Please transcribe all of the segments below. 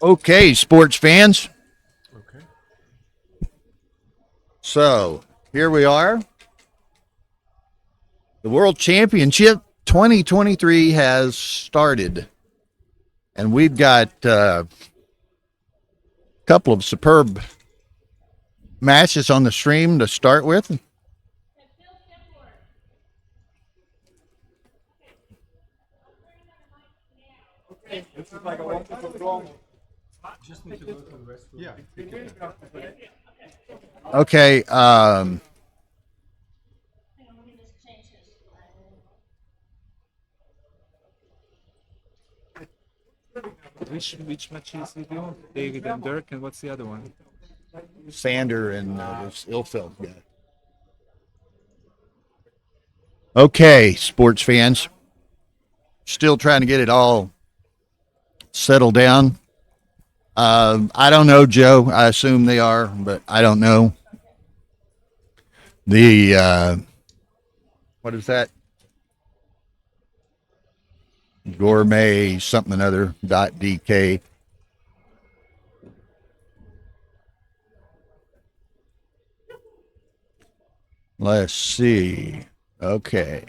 Okay, sports fans. Okay. So here we are. The World Championship 2023 has started, and we've got a couple of superb matches on the stream to start with. Just need to go to the restroom. Yeah. Okay, Which match is it on? David and Dirk, and what's the other one? Sander and this Ilfeld guy. Okay, sports fans. Still trying to get it all settled down. I don't know, Joe. I assume they are, but I don't know. The what is that? Gourmet something another .dk. Let's see. Okay.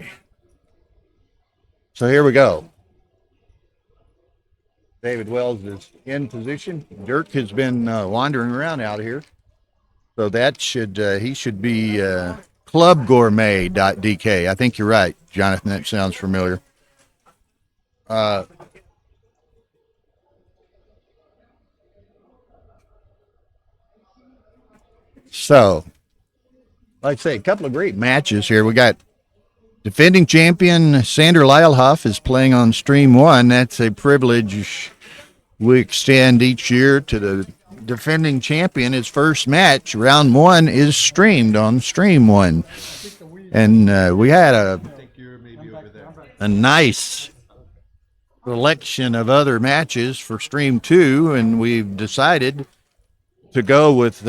So here we go. David Wells is in position. Dirk has been wandering around out here. So that should, he should be clubgourmet.dk. I think you're right, Jonathan. That sounds familiar. So, like I say, a couple of great matches here. We got defending champion Sander Leilhoff is playing on stream 1. That's a privilege we extend each year to the defending champion. His first match, round 1, is streamed on stream 1. And we had a nice selection of other matches for stream 2, and we've decided to go with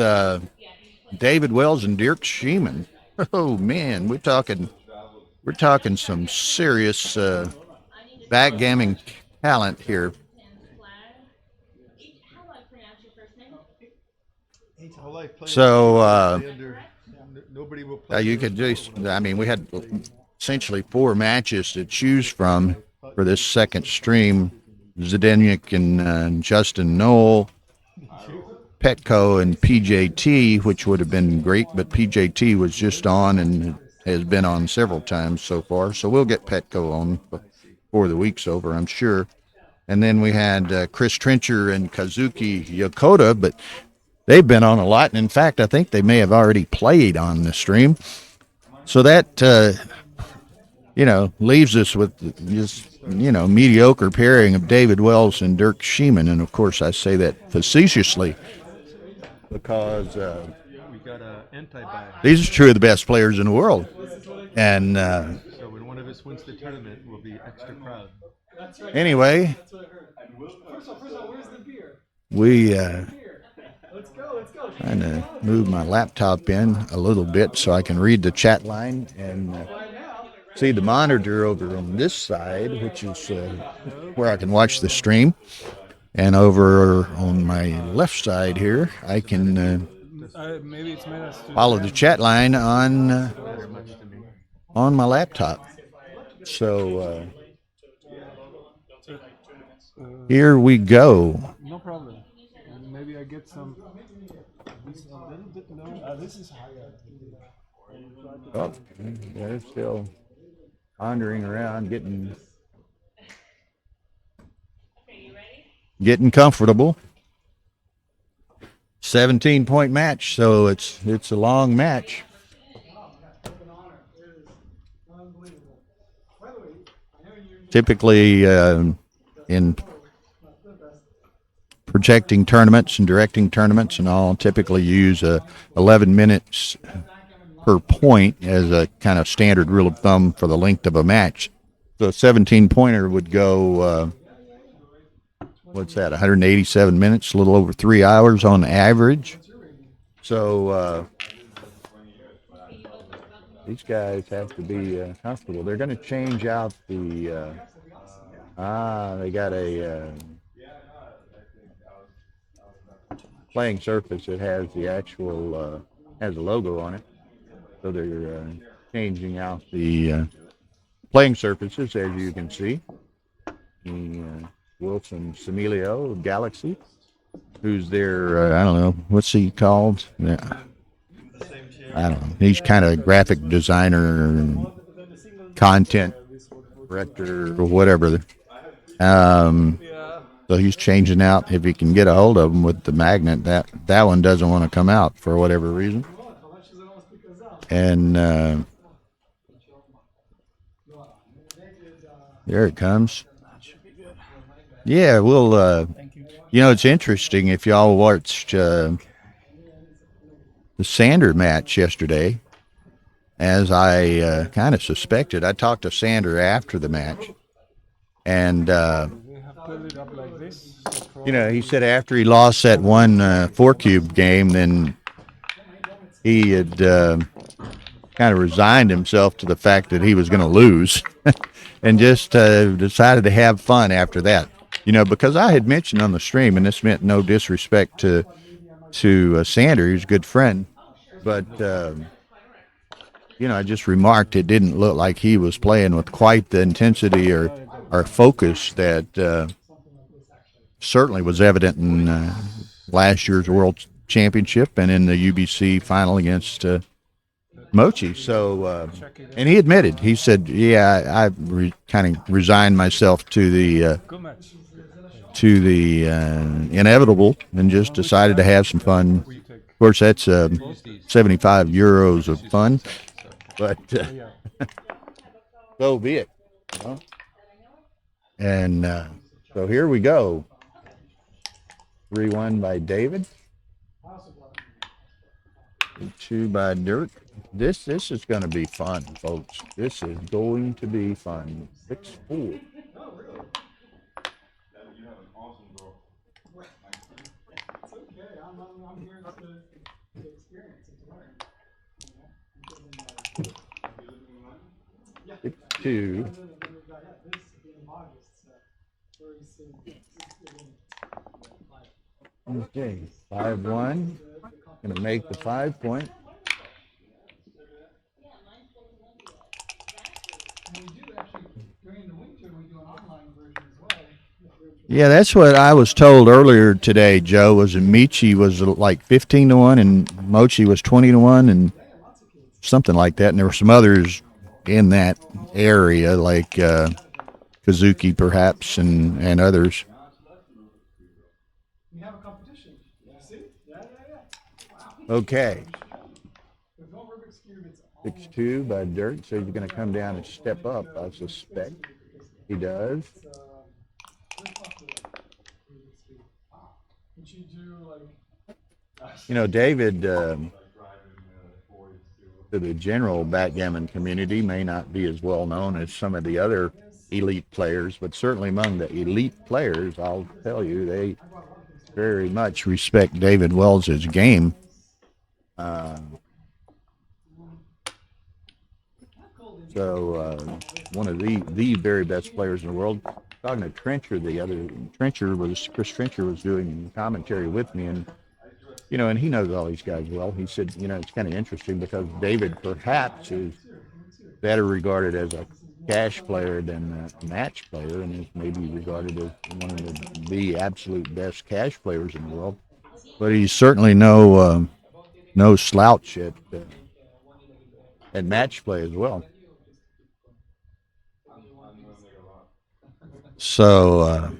David Wells and Dirk Schiemann. Oh man, we're talking some serious backgammon talent here. So you could just, I mean, we had essentially 4 matches to choose from for this second stream. Zdeněk and Justin Knoll, Petco and PJT, which would have been great, but PJT was just on and has been on several times so far. So we'll get Petco on before the week's over, I'm sure. And then we had Chris Trencher and Kazuki Yokota, but they've been on a lot. And in fact, I think they may have already played on the stream. So that, leaves us with this, mediocre pairing of David Wells and Dirk Schiemann. And of course, I say that facetiously because we got these are two of the best players in the world. And so when one of us wins the tournament, we'll be extra proud. Anyway, we trying to move my laptop in a little bit so I can read the chat line and see the monitor over on this side, which is where I can watch the stream. And over on my left side here, I can follow the chat line on my laptop. So here we go. No problem. And maybe I get some. This a little bit low. This is higher. Oh, they're still wandering around, getting comfortable. 17-point match, so it's a long match. Typically, in projecting tournaments and directing tournaments and all, typically use 11 minutes per point as a kind of standard rule of thumb for the length of a match. So a 17-pointer would go, 187 minutes, a little over 3 hours on average. So these guys have to be comfortable. They're going to change out the, they got a playing surface, it has the actual has a logo on it. So they're changing out the playing surfaces, as you can see. The Wilson Semilio Galaxy, who's their I don't know what's he called. Yeah, I don't know. He's kind of graphic designer, content director, or whatever. Um, so he's changing out if he can get a hold of them with the magnet. That one doesn't want to come out for whatever reason. And there it comes. Yeah, we'll. It's interesting if y'all watched the Sander match yesterday. As I kind of suspected, I talked to Sander after the match, and he said after he lost that one 4-cube game, then he had kind of resigned himself to the fact that he was going to lose, and just decided to have fun after that. Because I had mentioned on the stream, and this meant no disrespect to Sander, he's a good friend, but I just remarked it didn't look like he was playing with quite the intensity or focus that certainly was evident in last year's World Championship and in the UBC final against Mochi. So, and he admitted, he said, "Yeah, I kind of resigned myself to the inevitable and just decided to have some fun." Of course, that's 75 euros of fun, but so be it. And so here we go. 3-1 by David. 2 by Dirk. This is going to be fun, folks. This is going to be fun. 6-4. Two. Okay, 5-1. Going to make the 5-point. Yeah, that's what I was told earlier today, Joe, was that Michi was like 15-1 and Mochi was 20-1 and something like that. And there were some others in that area, like Kazuki perhaps and others. Okay. 6-2 by Dirk. So he's going to come down and step up, I suspect. He does. David, to the general backgammon community, may not be as well known as some of the other elite players, but certainly among the elite players, I'll tell you, they very much respect David Wells' game. One of the very best players in the world. Talking to Trencher, Chris Trencher was doing commentary with me, and and he knows all these guys well. He said, it's kind of interesting because David perhaps is better regarded as a cash player than a match player, and is maybe regarded as one of the absolute best cash players in the world. But he's certainly no slouch at match play as well. So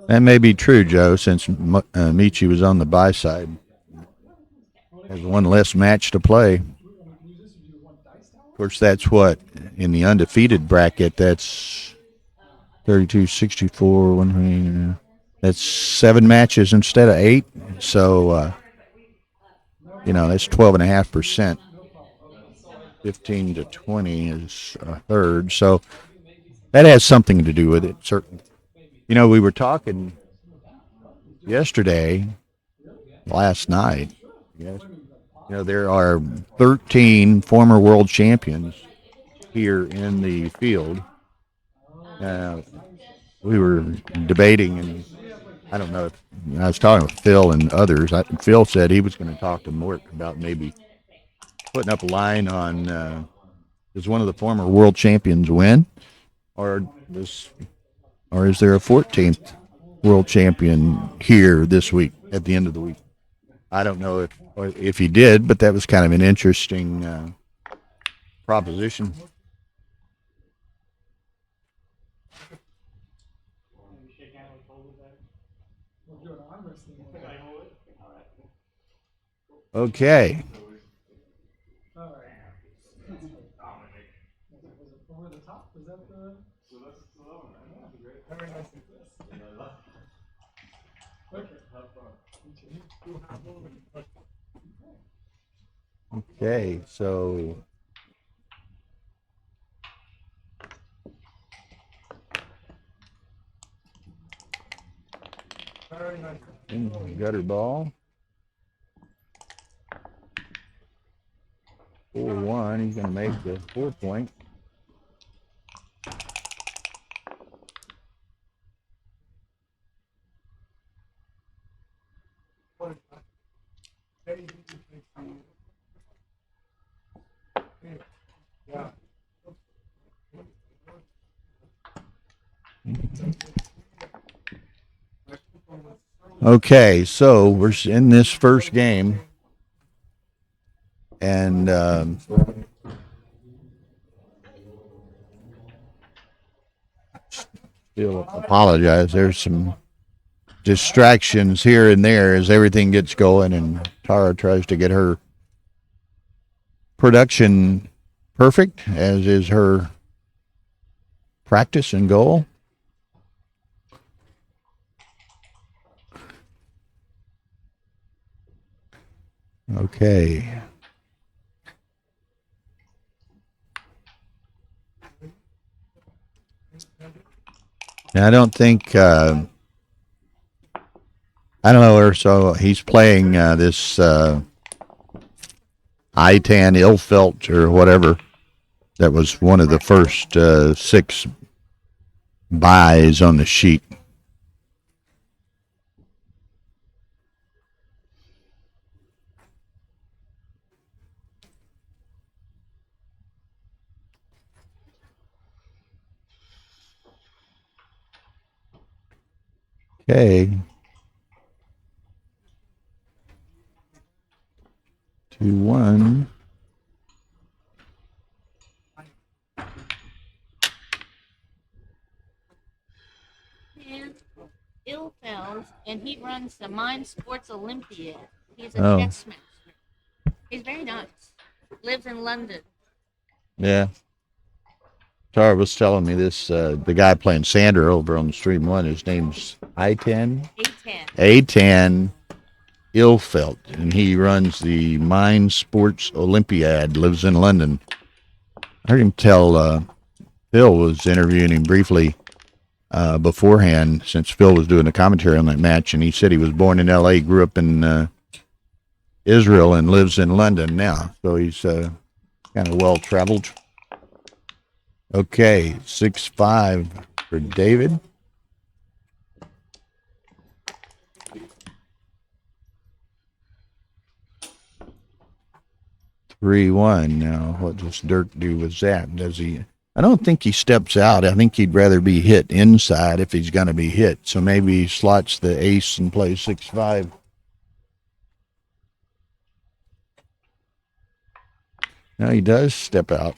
that may be true, Joe, since Michi was on the buy side. Has one less match to play. Of course, that's what, in the undefeated bracket, that's 32, 64, 120. That's 7 matches instead of 8. So, that's 12.5%. 15 to 20 is a third. So that has something to do with it, certainly. We were talking last night. Yes. There are 13 former world champions here in the field. we were debating, and I don't know if I was talking with Phil and others. Phil said he was going to talk to Mort about maybe putting up a line on does one of the former world champions win, or does or is there a 14th world champion here this week at the end of the week? I don't know if he did, but that was kind of an interesting proposition. Okay. Okay, so gutter ball. 4-1. He's going to make the 4-point. Okay, so we're in this first game, and still apologize. There's some distractions here and there as everything gets going, and Tara tries to get her production perfect, as is her practice and goal. Okay. Now, I don't think I don't know where. So he's playing this I-Tan Ilfelt or whatever. That was one of the first 6 buys on the sheet. Okay. 2-1. Ilfeld, and he runs the Mind Sports Olympiad. He's a Oh. chess master. He's very nice. Lives in London. Yeah. Tara was telling me this, the guy playing Sander over on Stream 1, his name's I-Tan? A10. A-Tan Ilfelt, and he runs the Mind Sports Olympiad, lives in London. I heard him tell Phil was interviewing him briefly beforehand, since Phil was doing the commentary on that match, and he said he was born in L.A., grew up in Israel, and lives in London now. So he's kind of well-traveled. Okay, 6-5 for David. (3-1). Now, what does Dirk do with that? Does he? I don't think he steps out. I think he'd rather be hit inside if he's going to be hit. So maybe he slots the ace and plays 6-5. No, he does step out.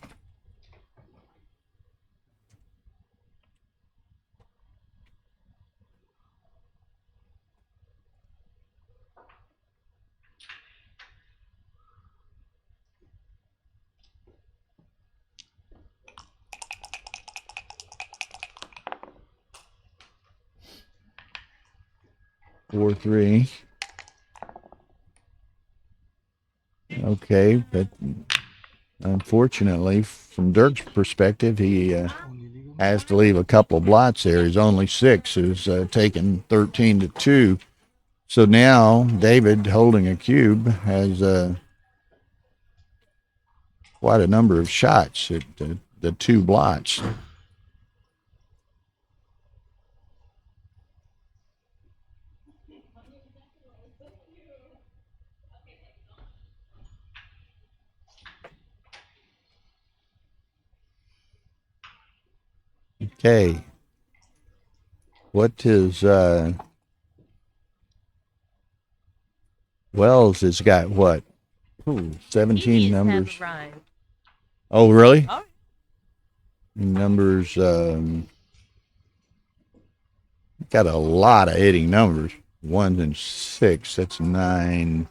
Four, 3. Okay, but unfortunately, from Dirk's perspective, he has to leave a couple of blots there. He's only 6, who's taken 13-2. So now David, holding a cube, has quite a number of shots at the 2 blots. Okay. What is Wells has got what? Ooh, 17 Meteors numbers. have arrived. Oh, really? Oh, Numbers, got a lot of hitting numbers. 1 and 6, that's 9.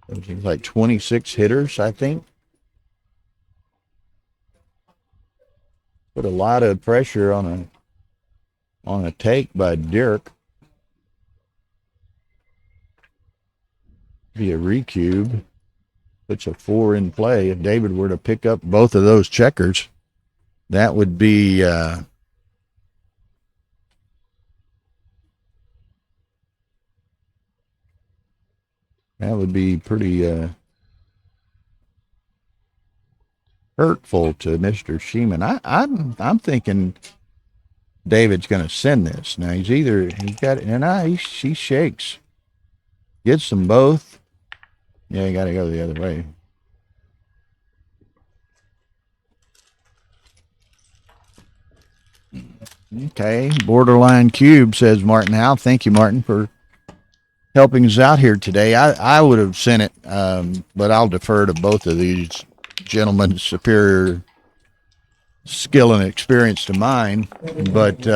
It's like 26 hitters, I think. Put a lot of pressure on a take by Dirk. Be a recube. Puts a 4 in play. If David were to pick up both of those checkers, that would be pretty hurtful to Mr. Schiemann. I'm thinking David's going to send this. Now he's got it, and he shakes, gets them both. Yeah, you got to go the other way. Okay, borderline cube, says Martin Howe. Thank you, Martin, for helping us out here today. I would have sent it, but I'll defer to both of these gentlemen's superior skill and experience to mine. But,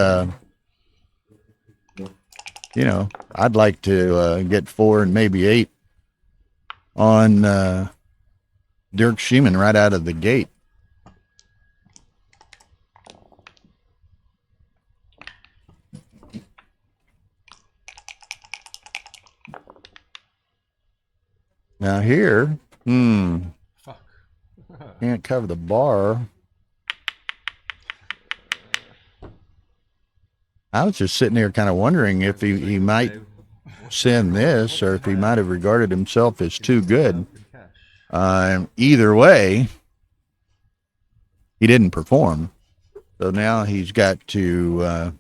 I'd like to get 4 and maybe 8 on Dirk Schiemann right out of the gate. Now here, Fuck. can't cover the bar. I was just sitting there kind of wondering if he might send this, or if he might have regarded himself as too good. Either way, he didn't perform. So now he's got to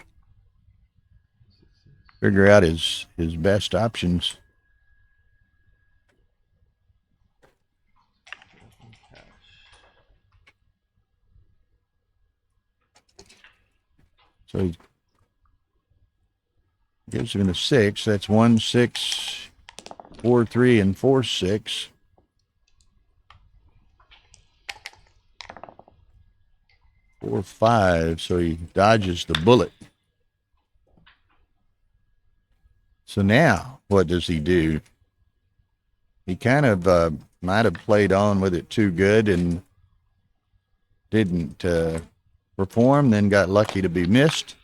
figure out his best options. So he gives him a 6. That's 1, 6, 4, 3, and 4, 6. Four, 5. So he dodges the bullet. So now, what does he do? He kind of might have played on with it too good and didn't perform, then got lucky to be missed.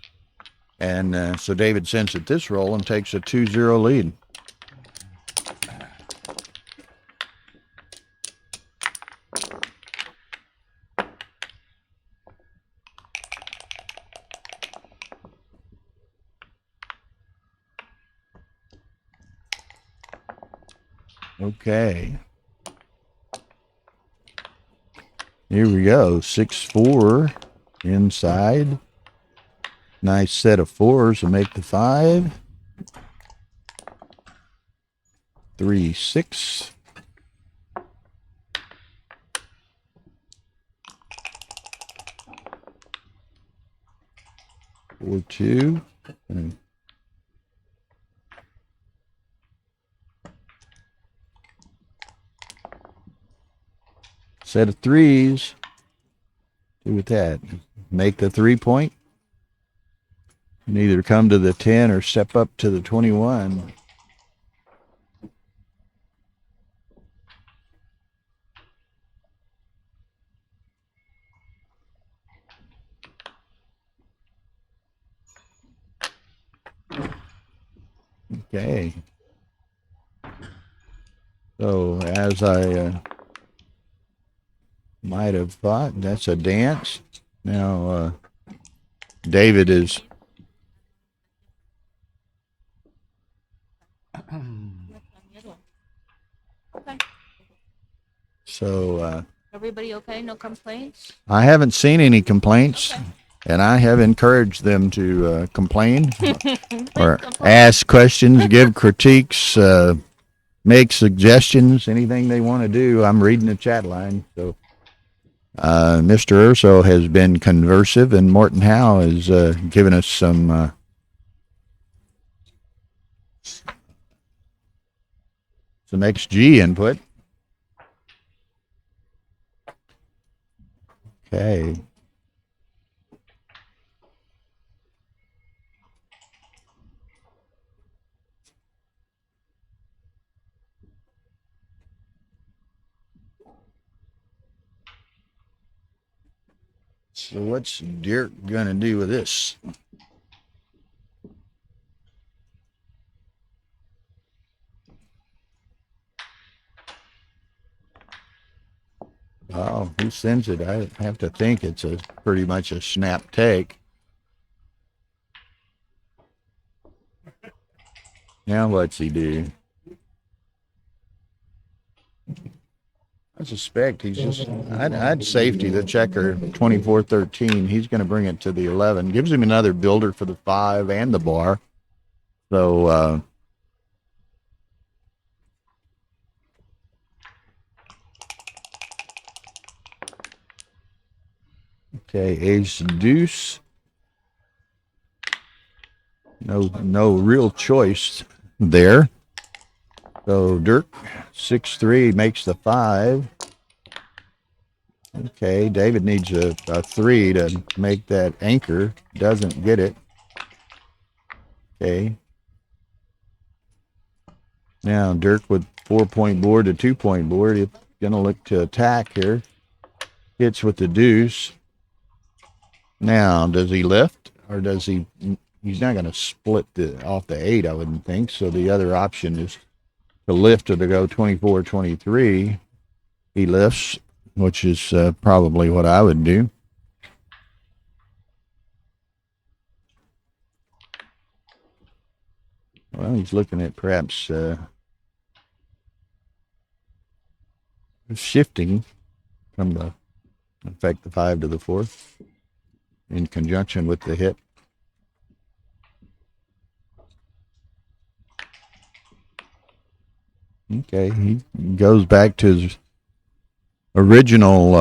And so David sends it this roll and takes a 2-0 lead. Okay. Here we go. 6-4 inside. Nice set of 4s to make the 5. 3, 6. 4, 2. Set of 3s. Do with that. Make the 3-point. And either come to the 10 or step up to the 21. Okay. So as I might have thought, that's a dance. Now David is okay. so Everybody okay? No complaints? I haven't seen any complaints. Okay. And I have encouraged them to complain or complain. ask questions, give critiques, make suggestions, anything they want to do. I'm reading the chat line, so Mr. Urso has been conversive, and Morton Howe has given us some XG input. Okay. So what's Dirk gonna do with this? Oh, he sends it. I have to think it's a pretty much a snap take. Now what's he do? I suspect he's just, I'd safety the checker 24-13. He's going to bring it to the 11. Gives him another builder for the 5 and the bar. So, okay, ace deuce. No real choice there. So Dirk 6-3 makes the 5. Okay, David needs a 3 to make that anchor. Doesn't get it. Okay. Now Dirk with 4-point board to 2-point board. He's gonna look to attack here. Hits with the deuce. Now, does he lift or does he? He's not gonna split off the 8, I wouldn't think. So the other option is to lift or to go 24-23. He lifts, which is probably what I would do. Well, he's looking at perhaps shifting from the effect the 5 to the 4th in conjunction with the hit. Okay, he goes back to his original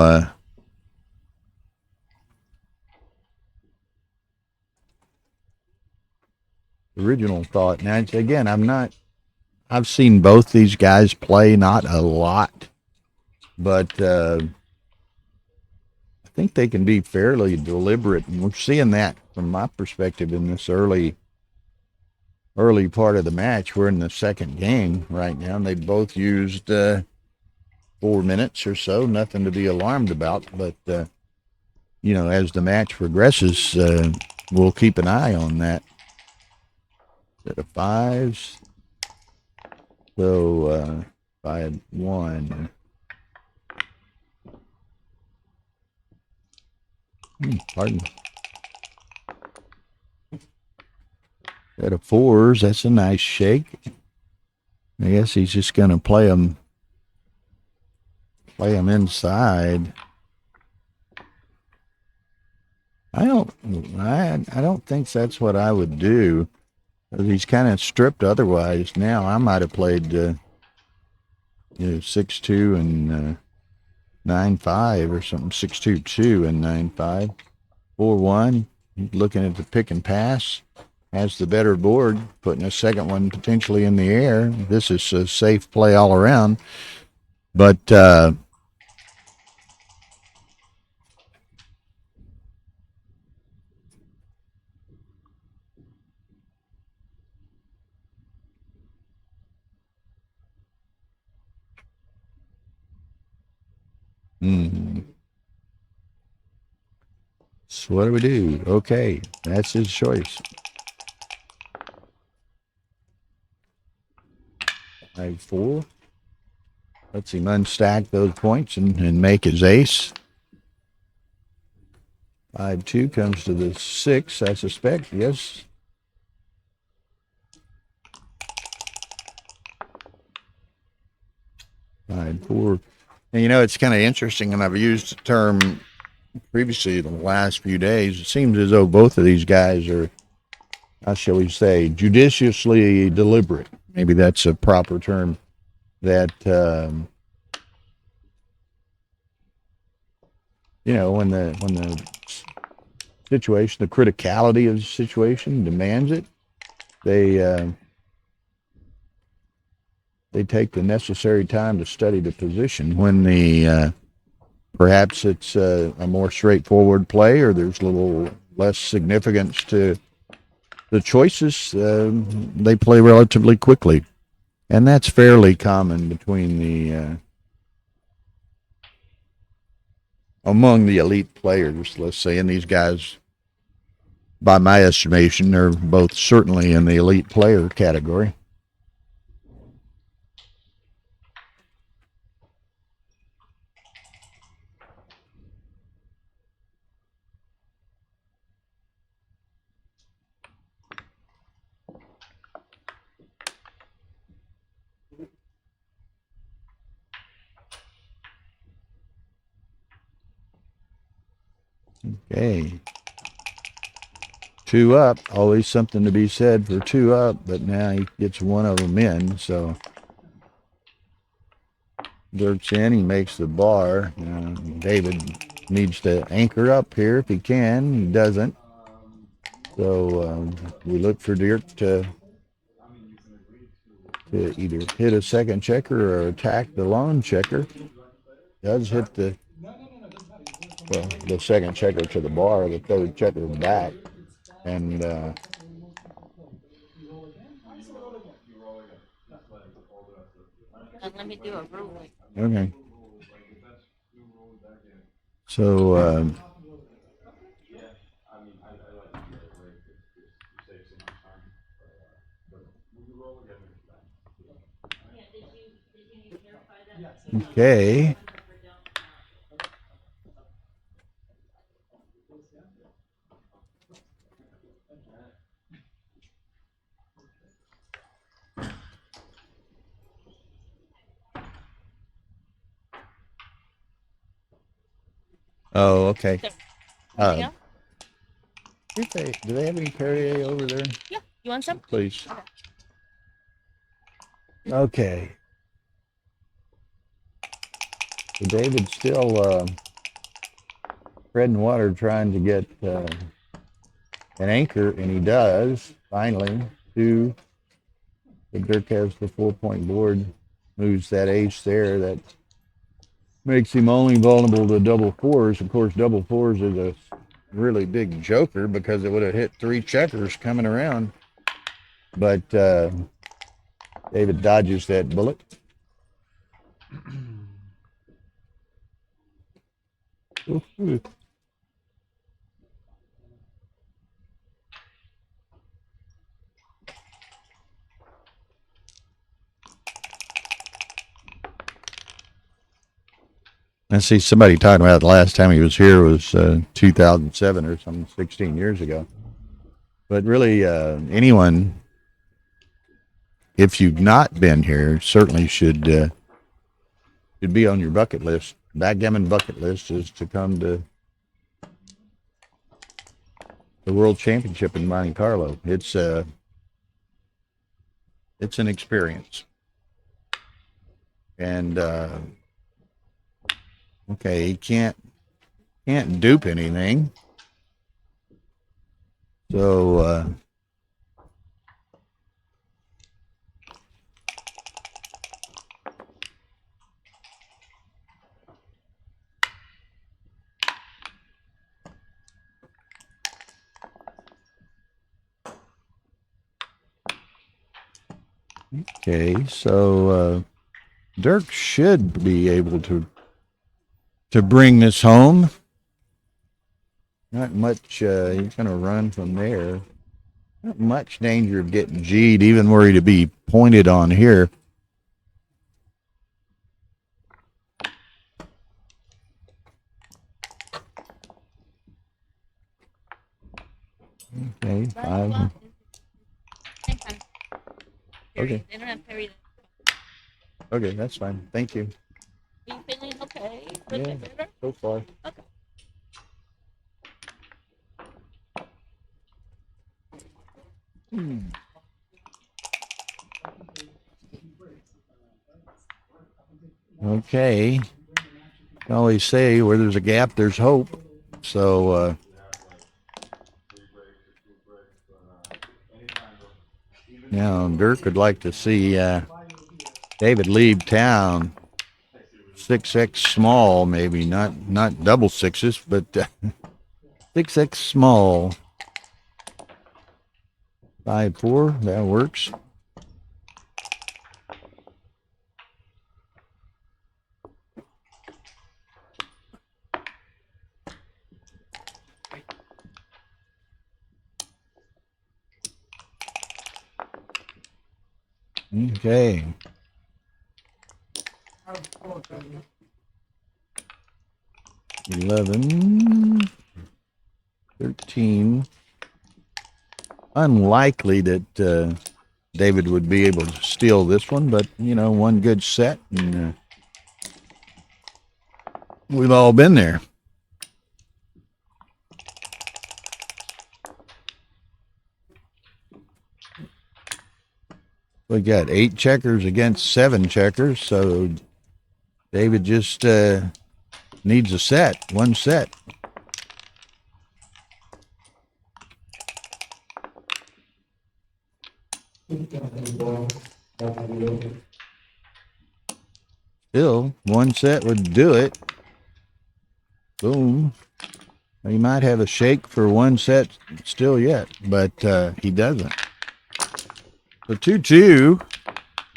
thought. Now, again, I've seen both these guys play, not a lot, but I think they can be fairly deliberate, and we're seeing that from my perspective in this early part of the match. We're in the second game right now, and they both used 4 minutes or so. Nothing to be alarmed about, but as the match progresses, we'll keep an eye on that. Set of 5s. So 5-1. Pardon. Set of 4s. That's a nice shake. I guess he's just going to play them inside. I don't think that's what I would do. He's kind of stripped otherwise. Now I might have played 6-2 and 9-5 or something. 6-2-2 and 9-5. 4-1. Looking at the pick and pass. Has the better board, putting a second one potentially in the air. This is a safe play all around. But so what do we do? Okay, that's his choice. 5-4. Lets him unstack those points and make his ace. 5-2 comes to the 6, I suspect. Yes. Five, 4. And it's kind of interesting, and I've used the term previously in the last few days. It seems as though both of these guys are, how shall we say, judiciously deliberate. Maybe that's a proper term. That when the situation, the criticality of the situation demands it, they take the necessary time to study the position. When the perhaps it's a more straightforward play, or there's a little less significance to the choices, they play relatively quickly, and that's fairly common between the among the elite players, let's say. And these guys, by my estimation, are both certainly in the elite player category. Okay. 2 up, always something to be said for 2 up, but now he gets one of them in, so Dirk's in, he makes the bar. David needs to anchor up here if he can. He doesn't. So we look for Dirk to either hit a second checker or attack the lone checker. Does hit the second checker to the bar, the third checker back, and let me do a ruling. okay. So okay. Oh, okay. Anything else? Do they have any Perrier over there? Yeah. You want some? Please. Okay. So David's still treading water trying to get an anchor, and he does, finally. 2. But Dirk has the 4-point board, moves that ace there. That makes him only vulnerable to double fours. Of course, double fours is a really big joker because it would have hit 3 checkers coming around. But David dodges that bullet. I see somebody talking about the last time he was here was 2007 or something, 16 years ago. But really, anyone, if you've not been here, certainly should be on your bucket list. Backgammon bucket list is to come to the World Championship in Monte-Carlo. It's an experience. And okay, he can't dupe anything. So okay, so Dirk should be able to bring this home. Not much. He's going to run from there. Not much danger of getting G'd, even were he to be pointed on here. Okay, 5. Okay. They don't have Perry. Okay, that's fine. Thank you. Are you feeling okay? Yeah, so far. Okay. Okay. I always say where there's a gap, there's hope. So now Dirk would like to see David leave town 6x small, maybe not double sixes, but 6x small. 5-4, that works. Okay. 11, 13. Unlikely that David would be able to steal this one, but you know, one good set, and we've all been there. We got 8 checkers against 7 checkers, so David just needs a set, one set. Still, one set would do it. Boom. He might have a shake for one set still yet, but he doesn't. So 2-2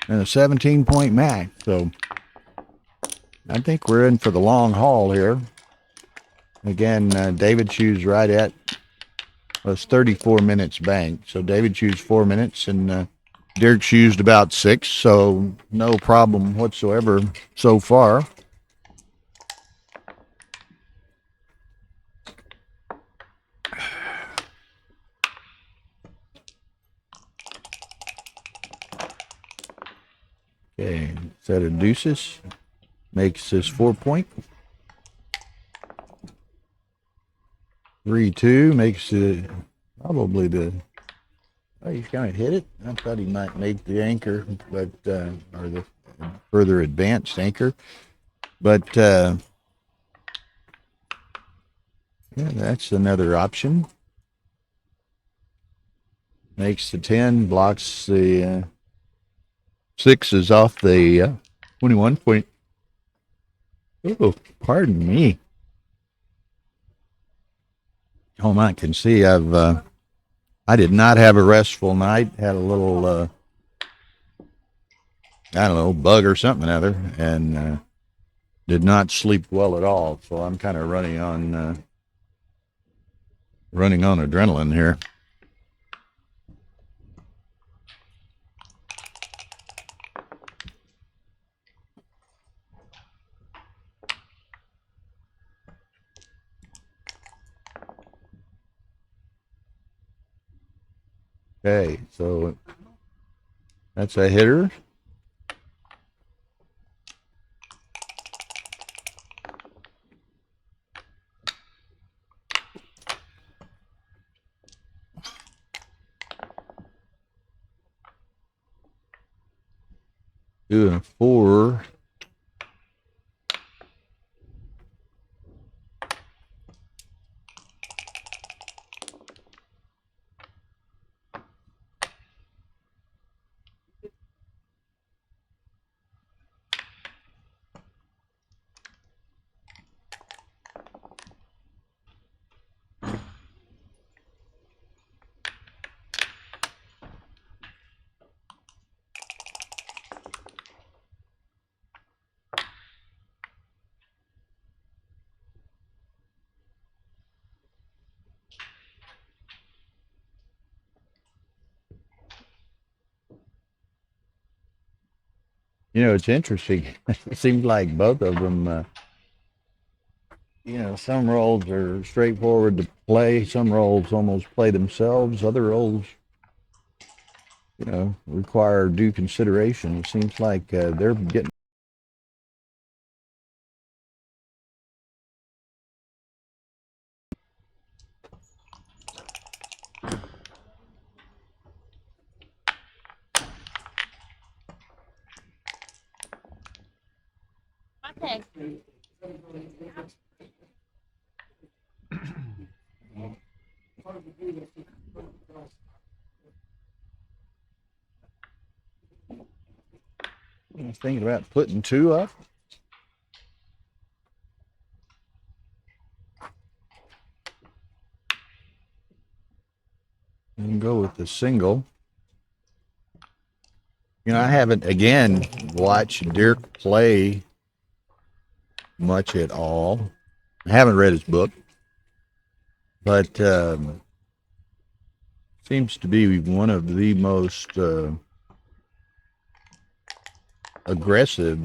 and a 17-point max. So I think we're in for the long haul here. Again, David chews right at, well, it's 34 minutes banked. So David chews 4 minutes, and Dirk's used about 6. So no problem whatsoever so far. Okay, set of deuces makes this 4-point. 3-2 makes it probably the. Oh, he's kind of hit it. I thought he might make the anchor, but or the further advanced anchor, but yeah, that's another option. Makes the 10, blocks the 6s off the 21 point. Oh, pardon me. Home can see I did not have a restful night. Had a little I don't know, bug or something or other, and did not sleep well at all. So I'm kind of running on adrenaline here. Okay, so that's a hitter. Two and a 4. You know, it's interesting. It seems like both of them, you know, some roles are straightforward to play. Some roles almost play themselves. Other roles, you know, require due consideration. It seems like they're getting. Okay. was thinking about putting 2 up. And go with the single. You know, I haven't, again, watched Dirk play much at all. I haven't read his book. But seems to be one of the most aggressive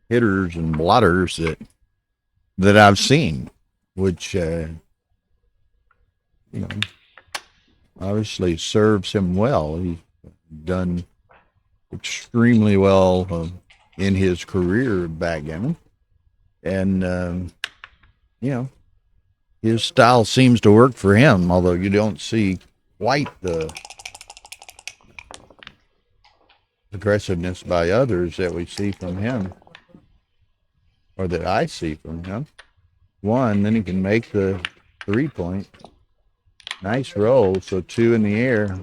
hitters and blotters that I've seen, which you know, obviously serves him well. He's done extremely well in his career at backgammon, and you know, his style seems to work for him. Although you don't see quite the aggressiveness by others that we see from him, or that I see from him. Then he can make the 3-point. Nice roll, so 2 in the air.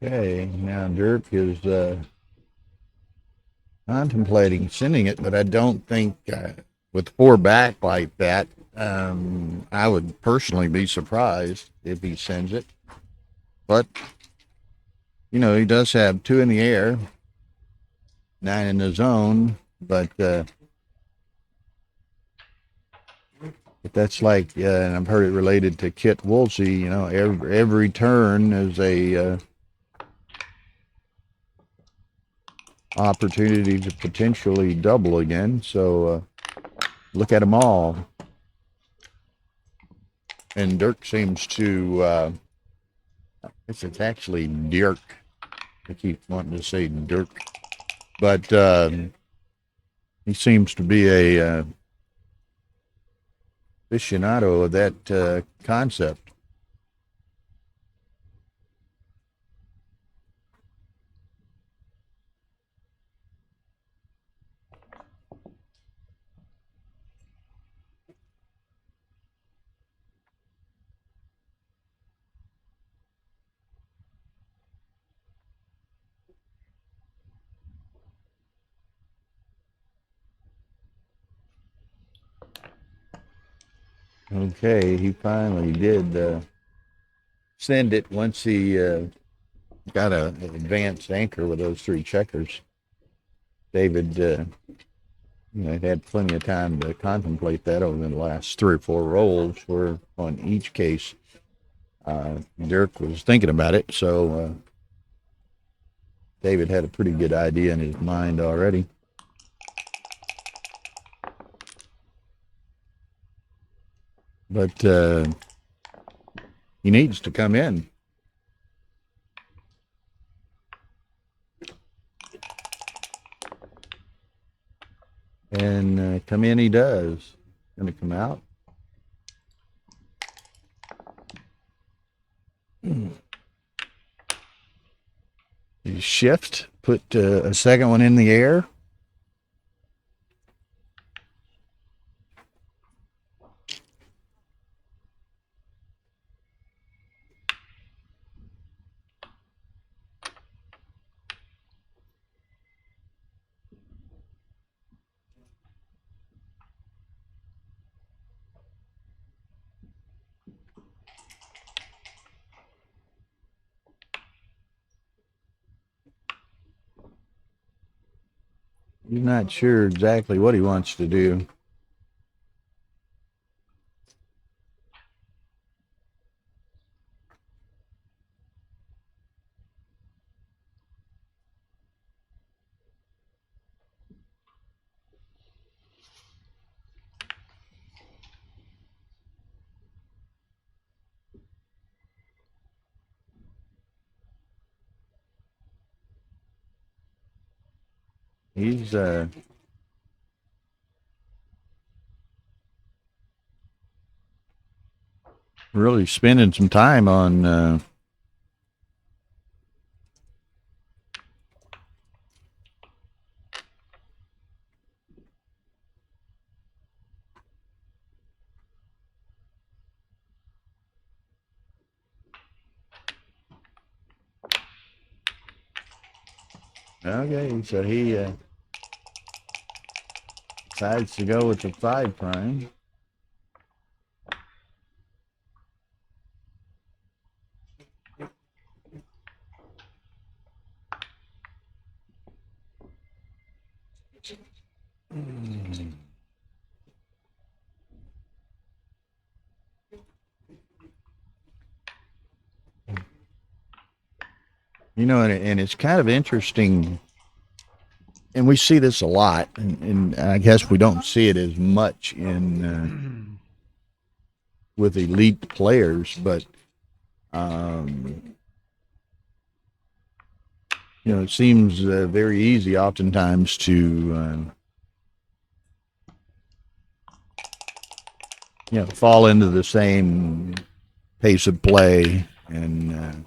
Okay, now Dirk is contemplating sending it, but I don't think with 4 back like that, I would personally be surprised if he sends it. But, you know, he does have 2 in the air, 9 in the zone, but that's like, and I've heard it related to Kit Woolsey, you know, every turn is a opportunity to potentially double again. So look at them all. And Dirk seems to, I guess it's actually Dirk. I keep wanting to say Dirk. But he seems to be a aficionado of that concept. Okay, he finally did send it once he got an advanced anchor with those 3 checkers. David, you know, had plenty of time to contemplate that over the last 3 or 4 rolls, where on each case, Dirk was thinking about it. So David had a pretty good idea in his mind already. But he needs to come in. And come in he does. Going to come out. You shift, put a second one in the air. He's not sure exactly what he wants to do. He's really spending some time on Okay, so he decides to go with the 5 prime. You know, and it's kind of interesting, and we see this a lot, and I guess we don't see it as much in with elite players, but you know, it seems very easy oftentimes to you know, fall into the same pace of play and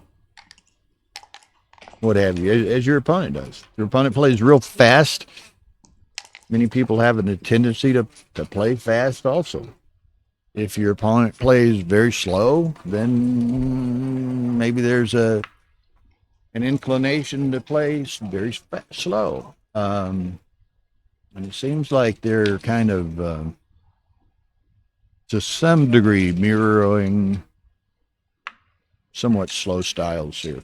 what have you, as your opponent does. Your opponent plays real fast. Many people have a tendency to play fast also. If your opponent plays very slow, then maybe there's an inclination to play very slow. And it seems like they're kind of, to some degree, mirroring somewhat slow styles here.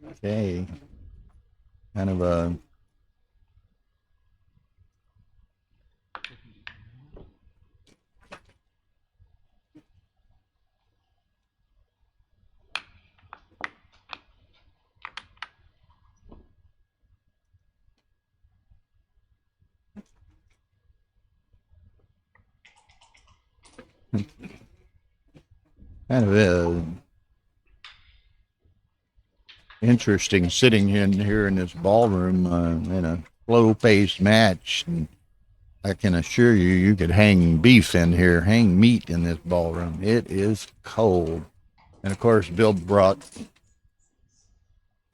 Okay, kind of a interesting sitting in here in this ballroom in a slow-paced match. And I can assure you, you could hang beef in here, hang meat in this ballroom. It is cold. And of course, Bill brought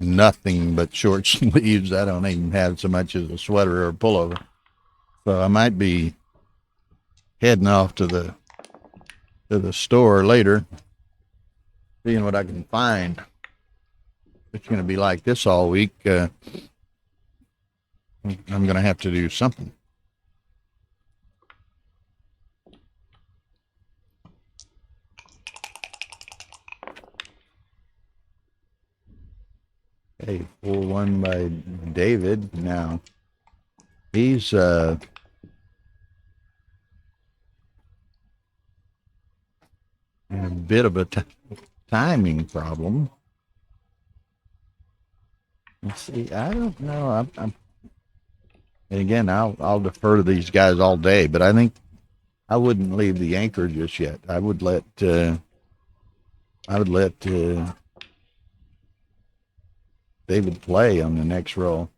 nothing but short sleeves. I don't even have so much as a sweater or a pullover. So I might be heading off to the store later, seeing what I can find. It's going to be like this all week. I'm going to have to do something. Hey, 4-1 by David. Now, he's in a bit of a timing problem. Let's see, I don't know. And again, I'll defer to these guys all day, but I think I wouldn't leave the anchor just yet. I would let David play on the next roll.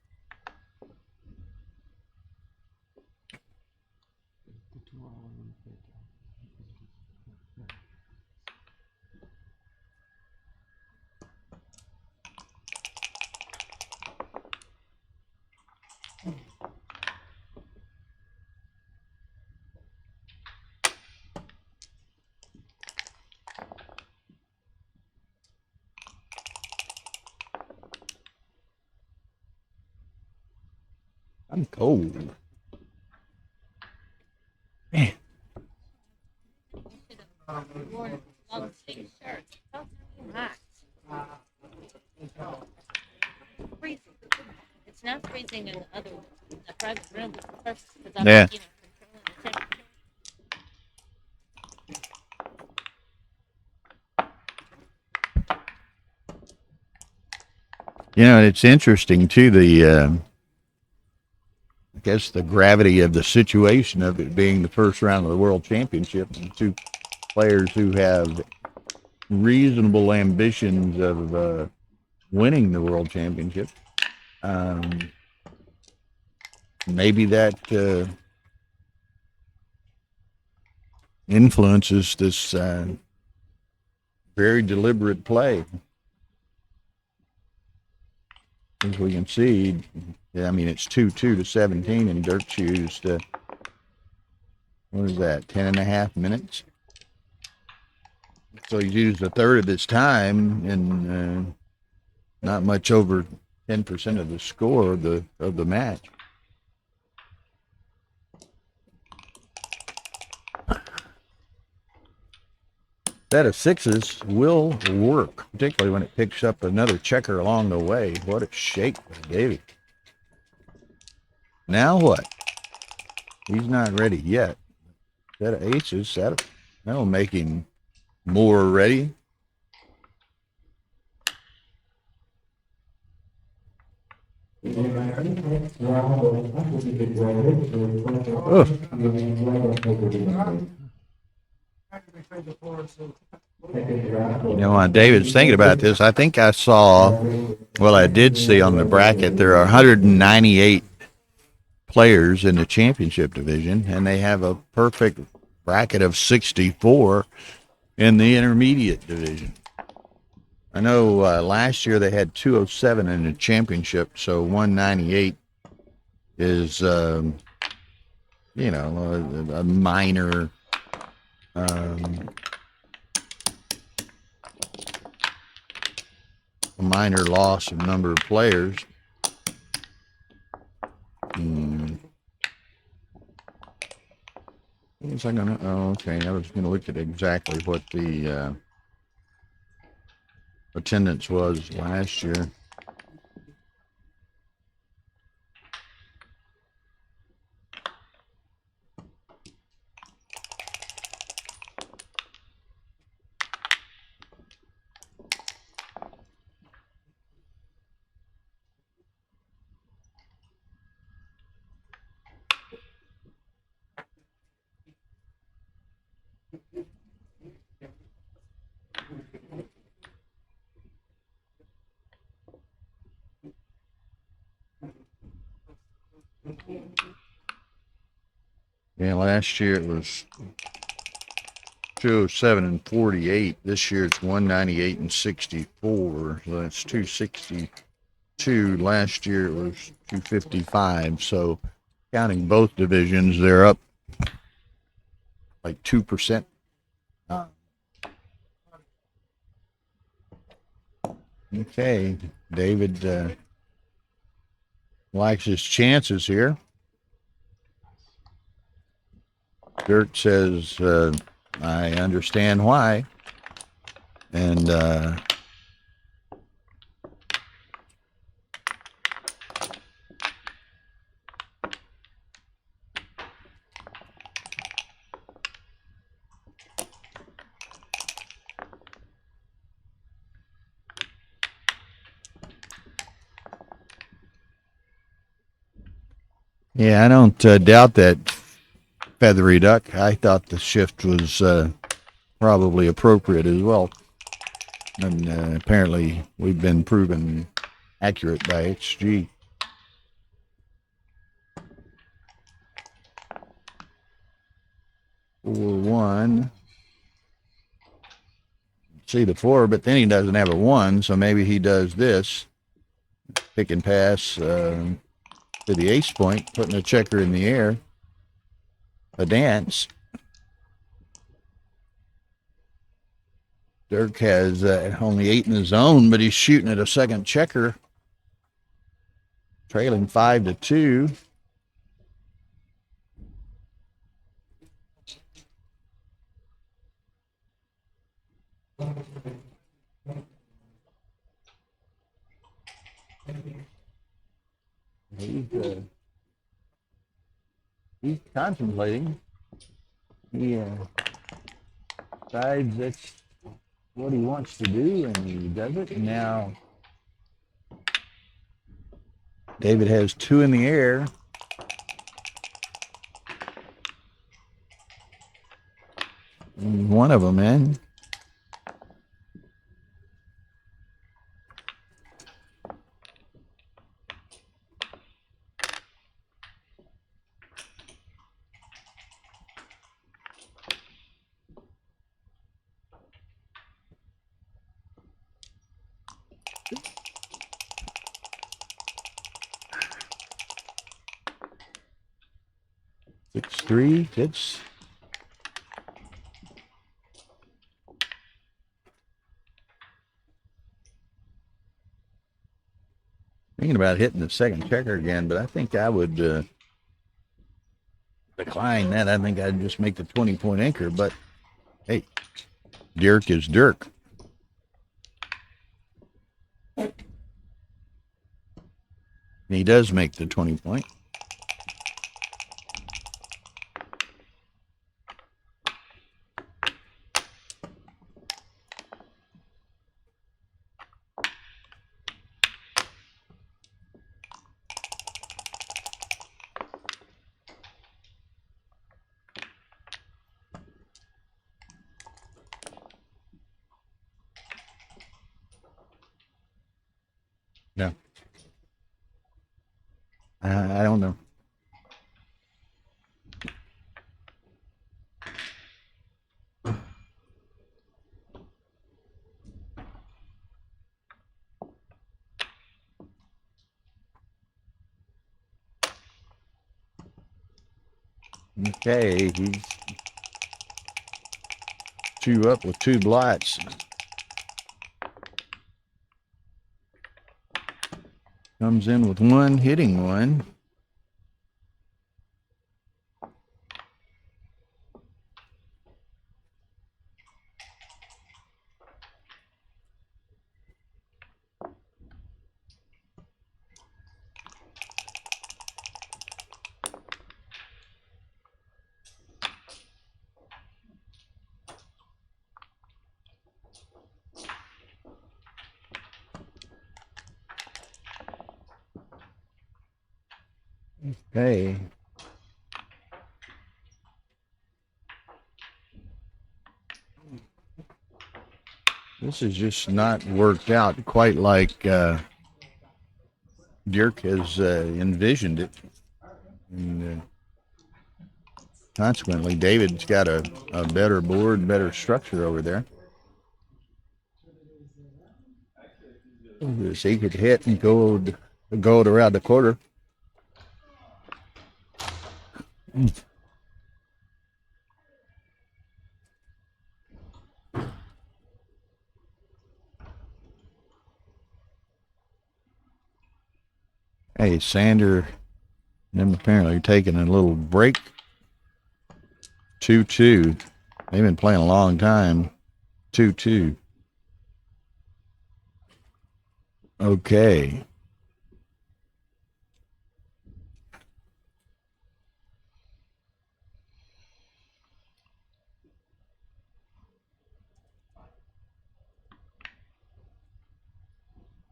I'm cold. Man. Worn a long sleeve shirt. So hot. Freezing. It's not freezing in the private room. It's perfect because I'm, Yeah. you know, controlling the temperature. You know, it's interesting too, I guess the gravity of the situation of it being the first round of the World Championship, and two players who have reasonable ambitions of winning the world championship. Maybe that influences this very deliberate play. As we can see, I mean, it's 2-2 to 17, and Dirk used, what is that, 10.5 minutes? So he's used a third of his time, and not much over 10% of the score of the match. Set of sixes will work, particularly when it picks up another checker along the way. What a shake by Davey. Now what? He's not ready yet. Set of aces, that'll make him more ready. You know, while David's thinking about this, I think I did see on the bracket, there are 198 players in the championship division, and they have a perfect bracket of 64 in the intermediate division. I know last year they had 207 in the championship, so 198 is, a minor loss of number of players. What was I gonna? Oh, okay. I was gonna look at exactly what the attendance was last year. Yeah, last year it was 207 and 48. This year it's 198 and 64. So that's 262. Last year it was 255. So counting both divisions, they're up like 2%. Okay, David likes his chances here. Dirk says, I understand why. And yeah, I don't doubt that, Feathery Duck. I thought the shift was probably appropriate as well. And apparently we've been proven accurate by XG. Four, one. See the 4, but then he doesn't have a 1, so maybe he does this. Pick and pass to the ace point, putting a checker in the air. A dance. Dirk has only 8 in his own, but he's shooting at a second checker. Trailing 5-2. He's contemplating. He decides that's what he wants to do, and he does it. And now David has 2 in the air. One of them, man. Six three. It's thinking about hitting the second checker again, but I think I would decline that. I think I'd just make the 20-point anchor. But hey, Dirk is Dirk. And he does make the 20-point. No. I don't know. Okay, he's 2 up with 2 blots. Comes in with 1, hitting 1. Okay. This is just not worked out quite like Dirk has envisioned it. And consequently, David's got a better board, better structure over there. So he could hit and go around the quarter. Hey, Sander, them apparently taking a little break. 2-2. They've been playing a long time. 2-2. Okay.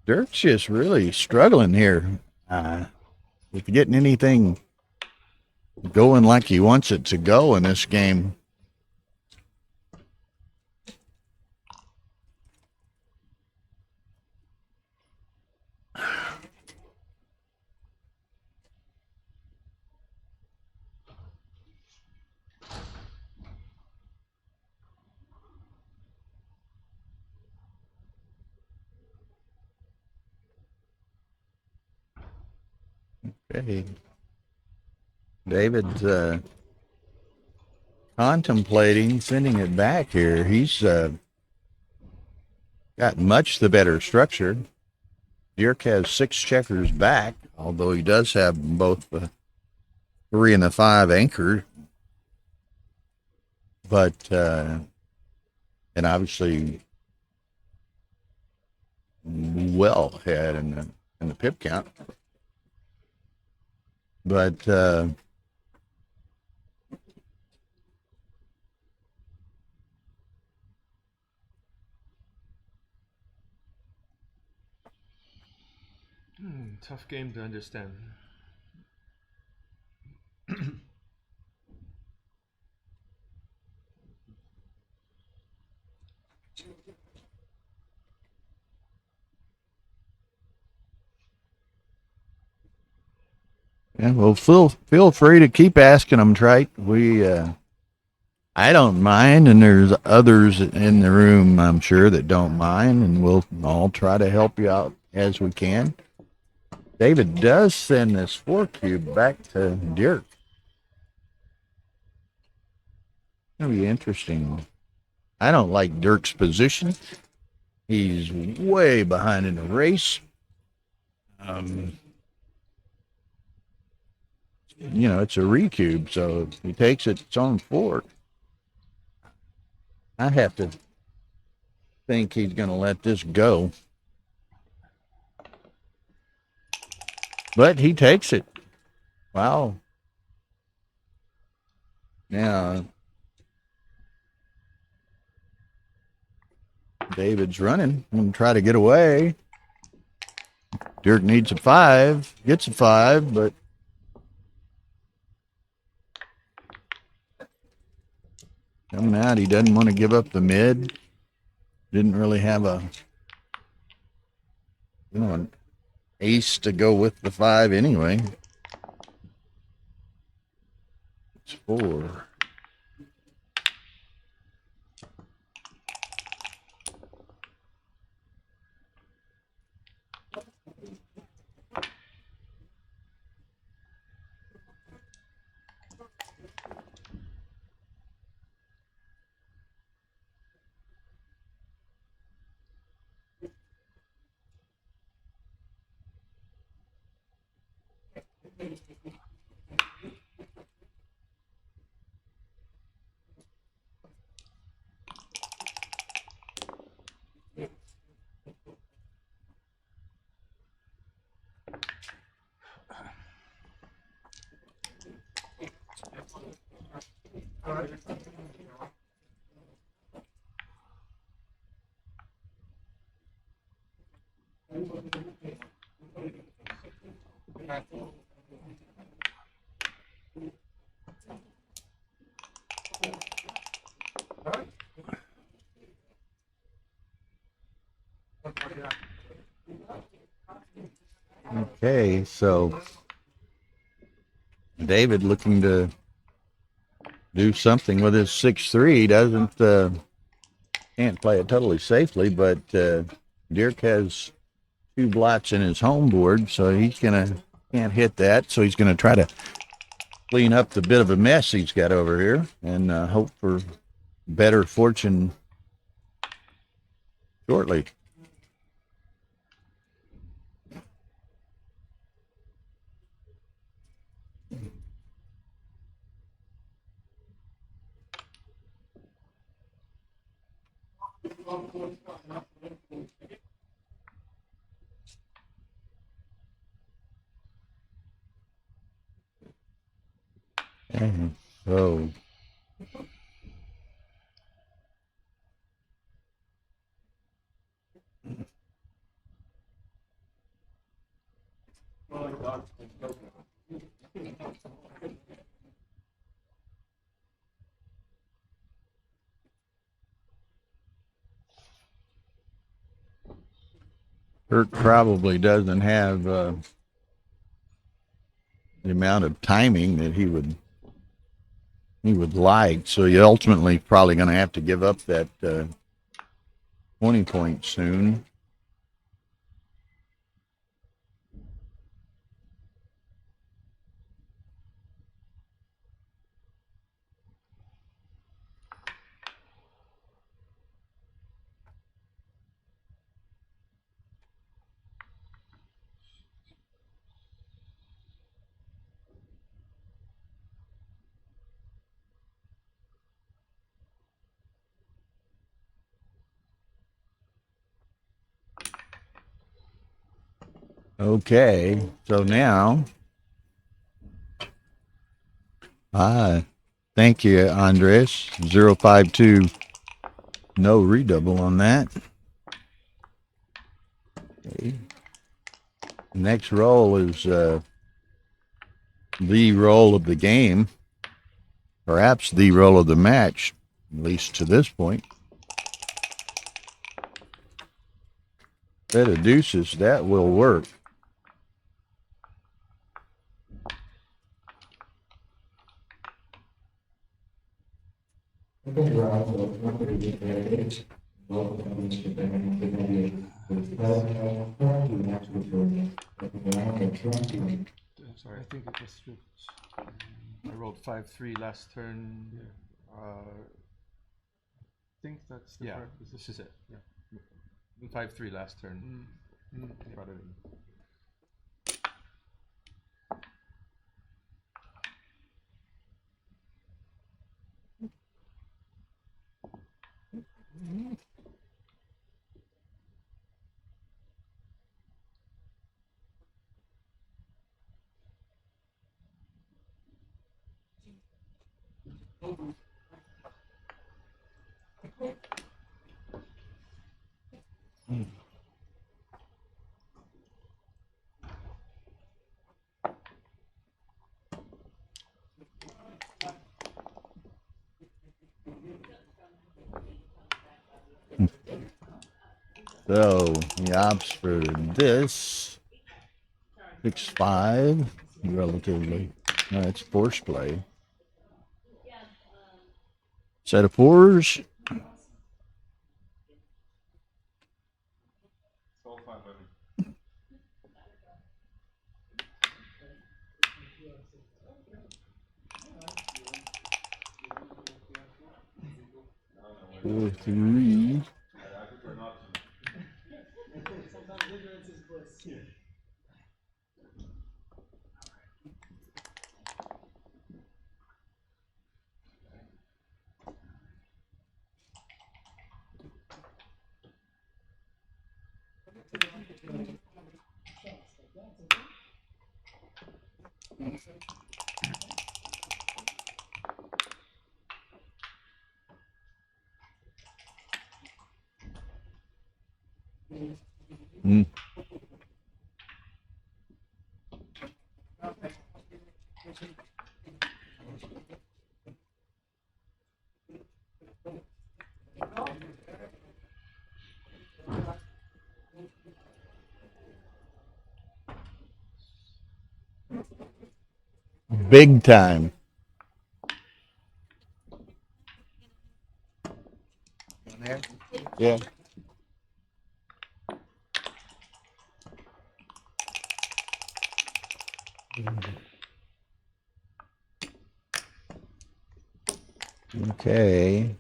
Dirk's just really struggling here. With getting anything going like he wants it to go in this game. Okay. David's contemplating sending it back here. He's got much the better structure. Dirk has 6 checkers back, although he does have both the 3 and the 5 anchored. But, and obviously well ahead in the pip count. But, Tough game to understand. Yeah, well, feel free to keep asking them, Trite. I don't mind, and there's others in the room, I'm sure, that don't mind, and we'll all try to help you out as we can. David does send this 4-cube back to Dirk. It'll be interesting. I don't like Dirk's position. He's way behind in the race. It's a recube, so if he takes it, it's on fork. I have to think he's going to let this go. But he takes it. Wow. Now, David's running. I'm going to try to get away. Dirk needs a 5. Gets a 5, but coming out, he doesn't want to give up the mid. Didn't really have an ace to go with the 5 anyway. It's 4. Okay, so David looking to do something with his 6-3. Doesn't can't play it totally safely, but Dirk has 2 blots in his home board, so can't hit that. So he's gonna try to clean up the bit of a mess he's got over here and hope for better fortune shortly. And so Dirk probably doesn't have the amount of timing that he would like, so you're ultimately probably going to have to give up that 20 points soon. Okay, so now, thank you, Andres. 052, no redouble on that. Okay. Next roll is the roll of the game, perhaps the roll of the match, at least to this point. Set of deuces, that will work. I'm sorry, I think it was flipped. I rolled 5-3 last turn. I think that's the part. This is it. Yeah. 5-3 last turn. Rather than So he opts for this 6-5, relatively. No, it's force play. Set of fours. Four, three. Mm. Big time. Yeah. Okay.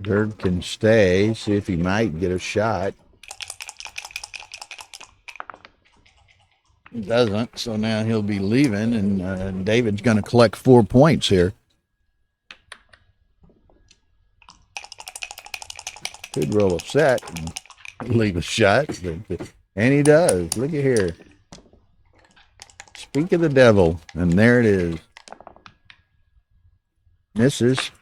Dirk can stay, see if he might get a shot. He doesn't, so now he'll be leaving, and David's going to collect 4 points here. Could roll a set and leave a shot, and he does. Look at here. Speak of the devil, and there it is. Misses.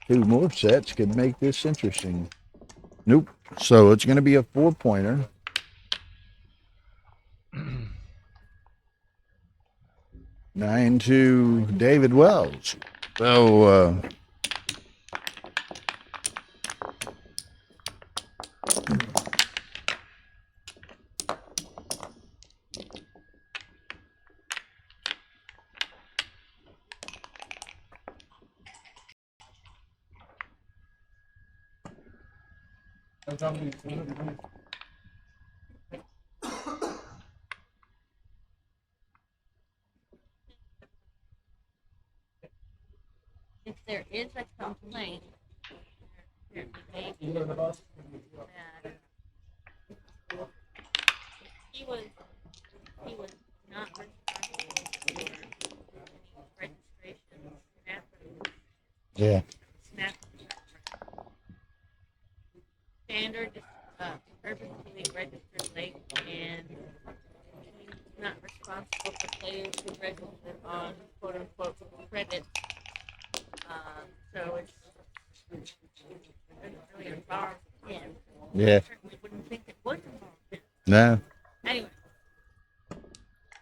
2 more sets could make this interesting. Nope. So it's going to be a 4-pointer. 9 to David Wells. So If there is a complaint, there may be that he was not responsible for any registration yeah. snap standard purposely registered late, and he's not responsible for players who registered on quote unquote credit. So it's really involved him. Yeah. I certainly wouldn't think it was involved him. No. Anyway.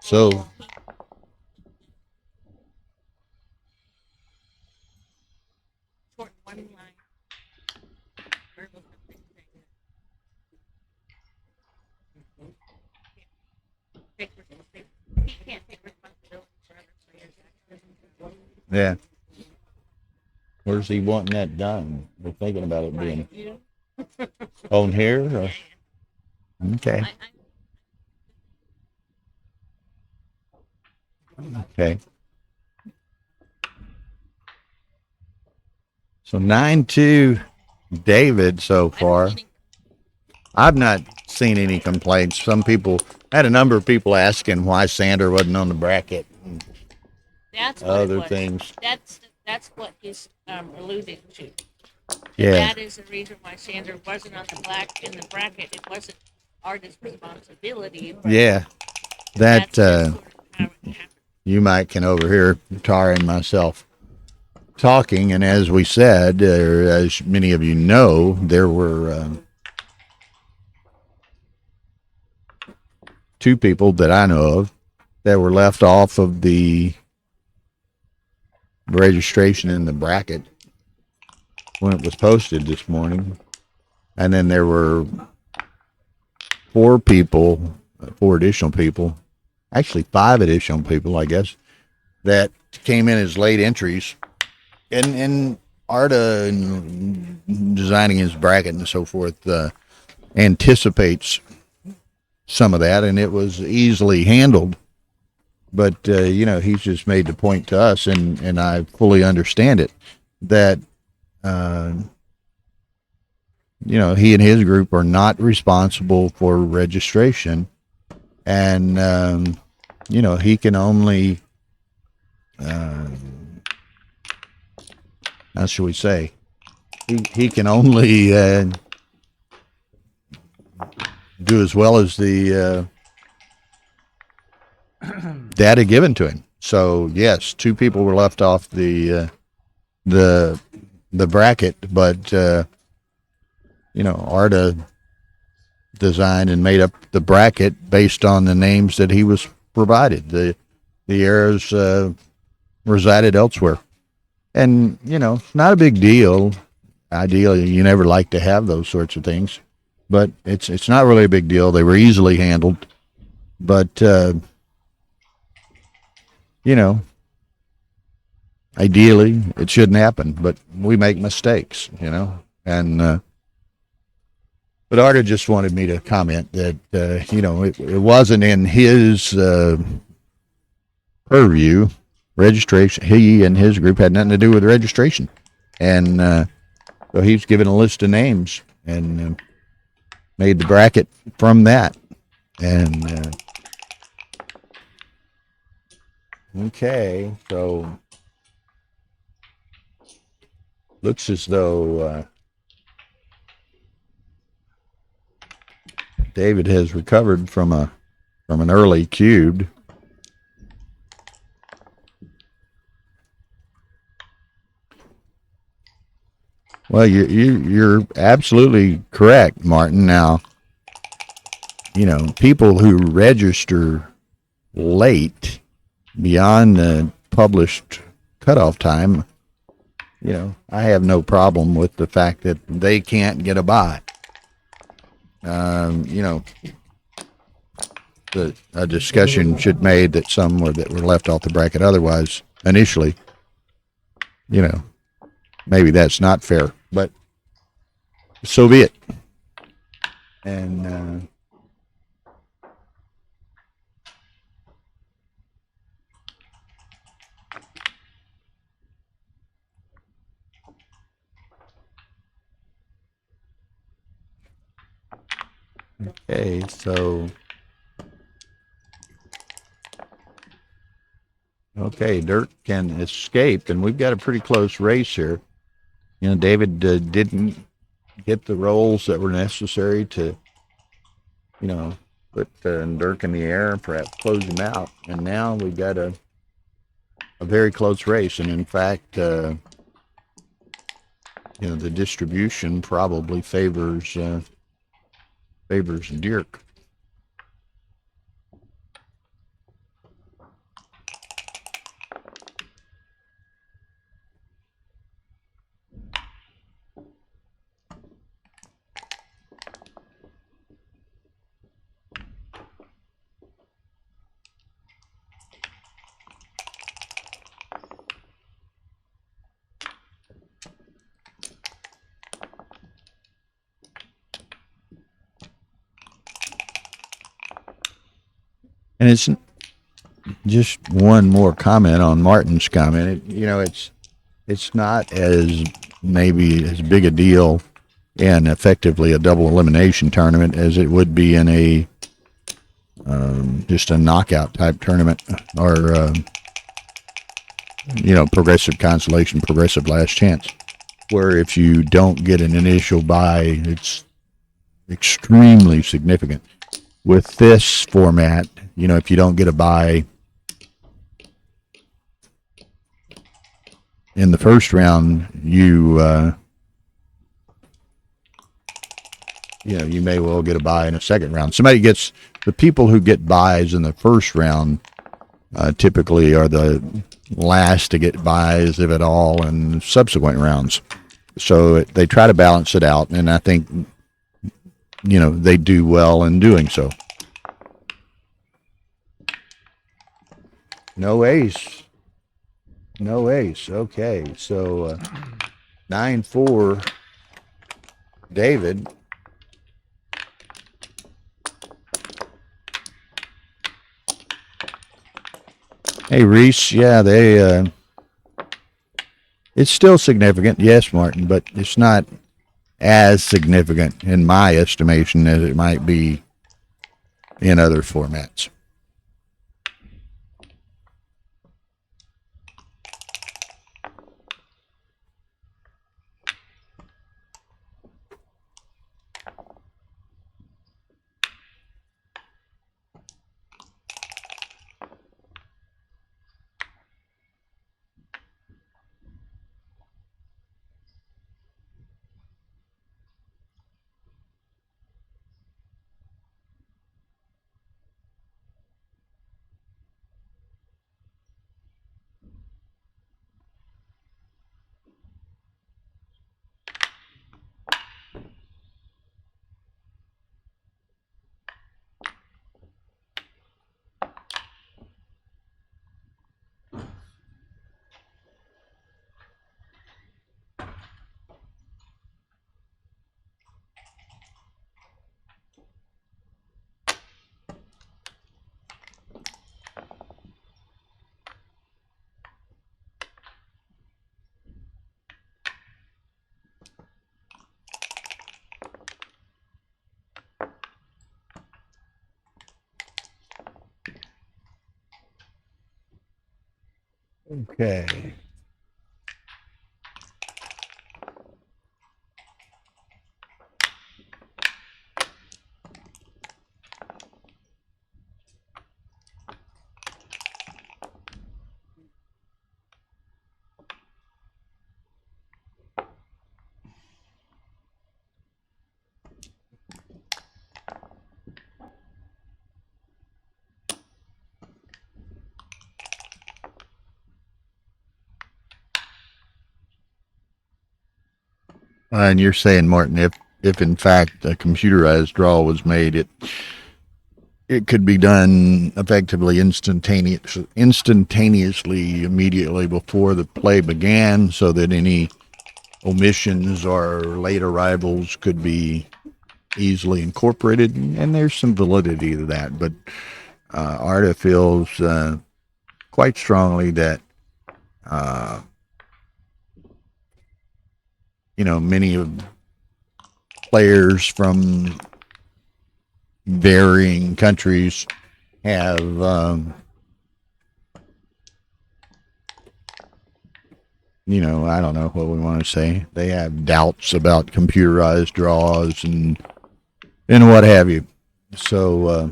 So Short one line. Verbal something saying that. He can't take responsibility for other Yeah. Where's he wanting that done? We're thinking about it being You, on here. Or, okay. Okay. So 9-2 David so far. I've not seen any complaints. Some people I had a number of people asking why Sander wasn't on the bracket and that's what it other was. things. That's what he's alluding to. Yeah. That is the reason why Sander wasn't on the bracket. It wasn't artist responsibility. But Yeah. That that's just sort of how it happened. you might can overhear Tara and myself talking, and as we said, as many of you know, there were two people that I know of that were left off of the registration in the bracket when it was posted this morning. And then there were four additional people, actually five additional people, I guess, that came in as late entries. And Arta, in designing his bracket and so forth, anticipates some of that, and it was easily handled. But, he's just made the point to us, and I fully understand it, that, he and his group are not responsible for registration. And, he can only, how should we say, he can only do as well as the data given to him. So yes, two people were left off the bracket, but Arta designed and made up the bracket based on the names that he was provided. The errors resided elsewhere, and not a big deal. Ideally, you never like to have those sorts of things, but it's not really a big deal. They were easily handled, but ideally it shouldn't happen. But we make mistakes, and but Arta just wanted me to comment that it wasn't in his purview. Registration, he and his group had nothing to do with registration, and so he's given a list of names and made the bracket from that. And okay, so looks as though David has recovered from an early cube. Well, you're absolutely correct, Martin. Now, people who register late beyond the published cutoff time, I have no problem with the fact that they can't get a buy. A discussion should be made that some were left off the bracket otherwise initially. Maybe that's not fair, but so be it. And okay, so Dirk can escape, and we've got a pretty close race here. David didn't get the rolls that were necessary to, put Dirk in the air, perhaps close him out. And now we've got a very close race. And in fact, the distribution probably favors Dirk. And it's just one more comment on Martin's comment. It's not as maybe as big a deal in effectively a double elimination tournament as it would be in a just a knockout type tournament or progressive consolation, progressive last chance, where if you don't get an initial bye, it's extremely significant. With this format, if you don't get a bye in the first round, you may well get a bye in a second round. The people who get byes in the first round typically are the last to get byes, if at all, in subsequent rounds. So they try to balance it out, and I think they do well in doing so. No ace. Okay, so 9-4, David. Hey, Reese. Yeah, it's still significant. Yes, Martin, but it's not as significant in my estimation as it might be in other formats. Okay. And you're saying, Martin, if in fact a computerized draw was made, it could be done effectively instantaneously, immediately before the play began, so that any omissions or late arrivals could be easily incorporated. And there's some validity to that, but Arta feels quite strongly that many of players from varying countries have I don't know what we want to say. They have doubts about computerized draws and what have you. So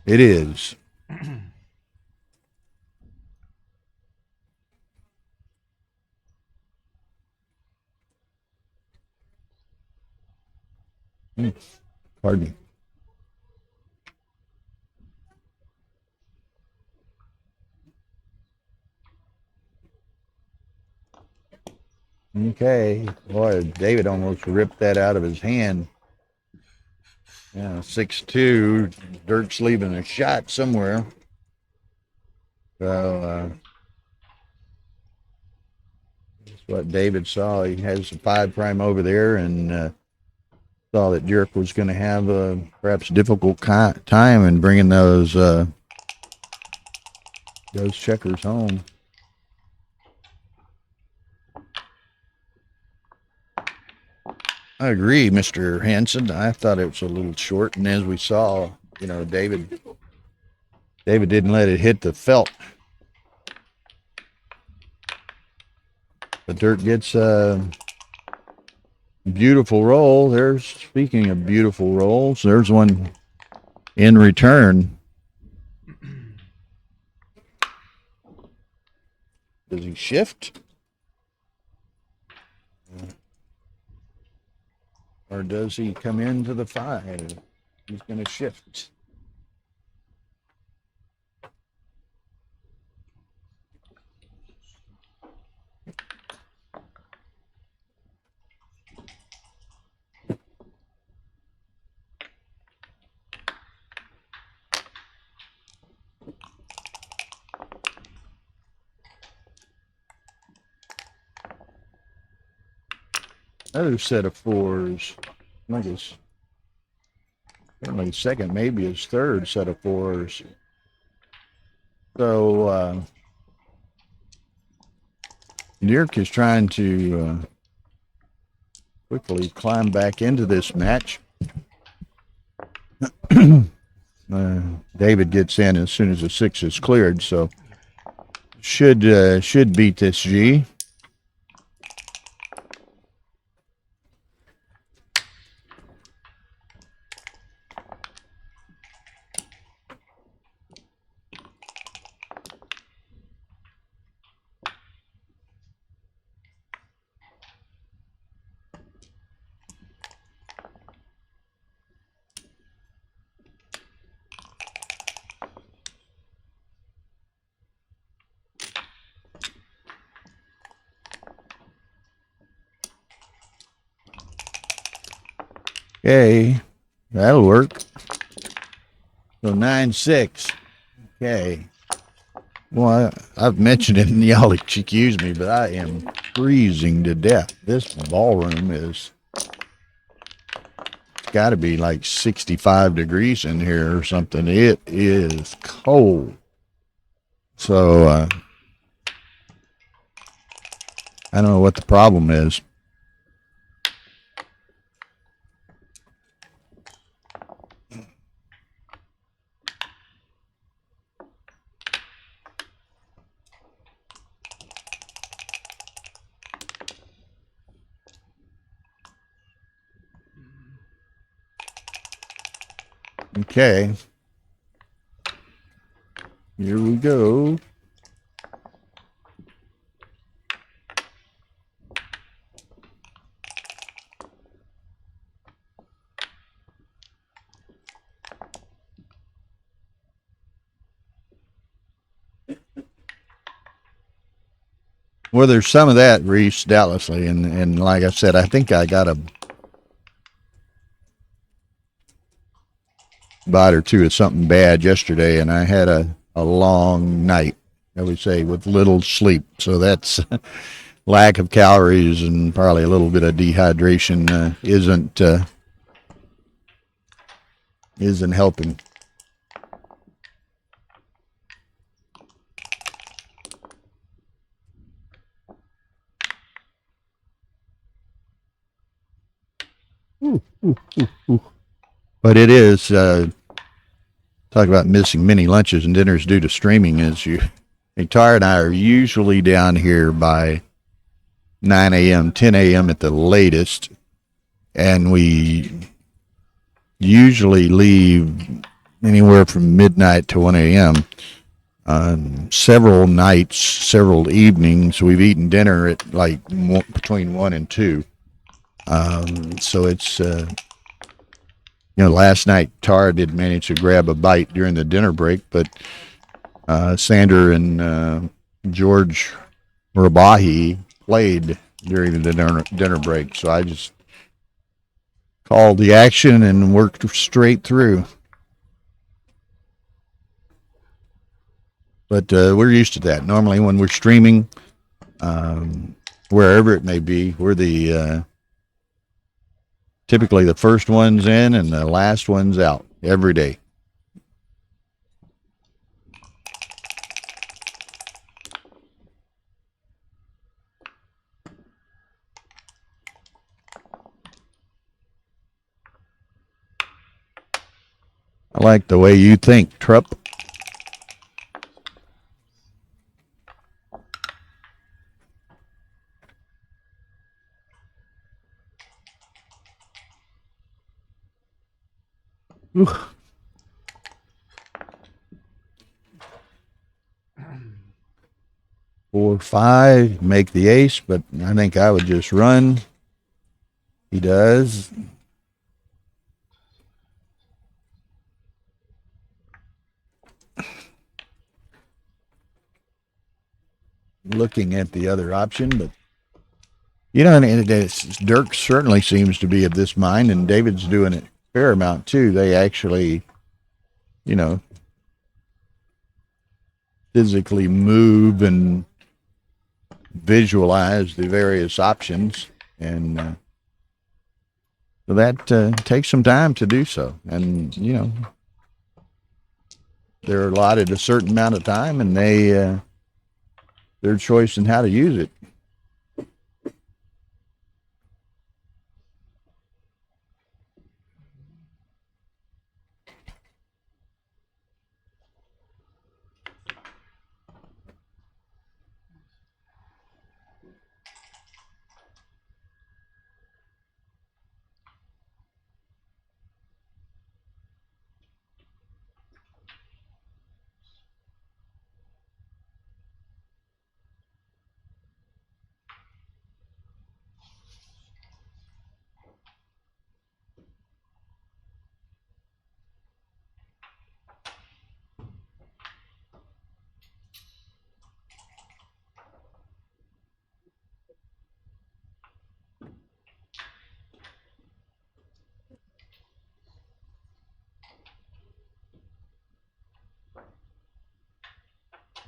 it is. Pardon me. Okay. Boy, David almost ripped that out of his hand. Yeah, 6-2. Dirk's leaving a shot somewhere. So that's what David saw. He has a 5' over there and saw that Dirk was going to have a perhaps difficult time in bringing those checkers home. I agree, Mr. Hansen. I thought it was a little short, and as we saw, David didn't let it hit the felt. But Dirk gets a beautiful roll. Speaking of beautiful rolls, there's one in return. Does he shift? Or does he come into the 5? He's going to shift. Another set of 4s. I think it's certainly second, maybe his third set of 4s. So Dirk is trying to quickly climb back into this match. David gets in as soon as the 6 is cleared, so should beat this G. Okay, that'll work. So 9-6. Okay. Well, I've mentioned it, and y'all excuse me, but I am freezing to death. This ballroom is got to be like 65 degrees in here or something. It is cold. So I don't know what the problem is. Okay. Here we go. Well, there's some of that, Reese, doubtlessly, and like I said, I think I got a bite or two of something bad yesterday, and I had a long night, I would say, with little sleep. So that's lack of calories and probably a little bit of dehydration isn't helping. But it is talk about missing many lunches and dinners due to streaming. Tara and I are usually down here by 9 a.m., 10 a.m. at the latest, and we usually leave anywhere from midnight to 1 a.m. Several nights, several evenings, we've eaten dinner at like between 1 and 2. So it's, last night Tara did manage to grab a bite during the dinner break, but Sander and George Rabahi played during the dinner break. So I just called the action and worked straight through. But we're used to that. Normally when we're streaming, wherever it may be, we're the Typically the first one's in and the last one's out every day. I like the way you think, Trupp. Ooh. 4-5, make the ace, but I think I would just run. He does. Looking at the other option, but you know, Dirk certainly seems to be of this mind, and David's doing it Fairmont too. They actually, you know, physically move and visualize the various options, and so that takes some time to do so. And you know, they're allotted a certain amount of time, and they their choice in how to use it.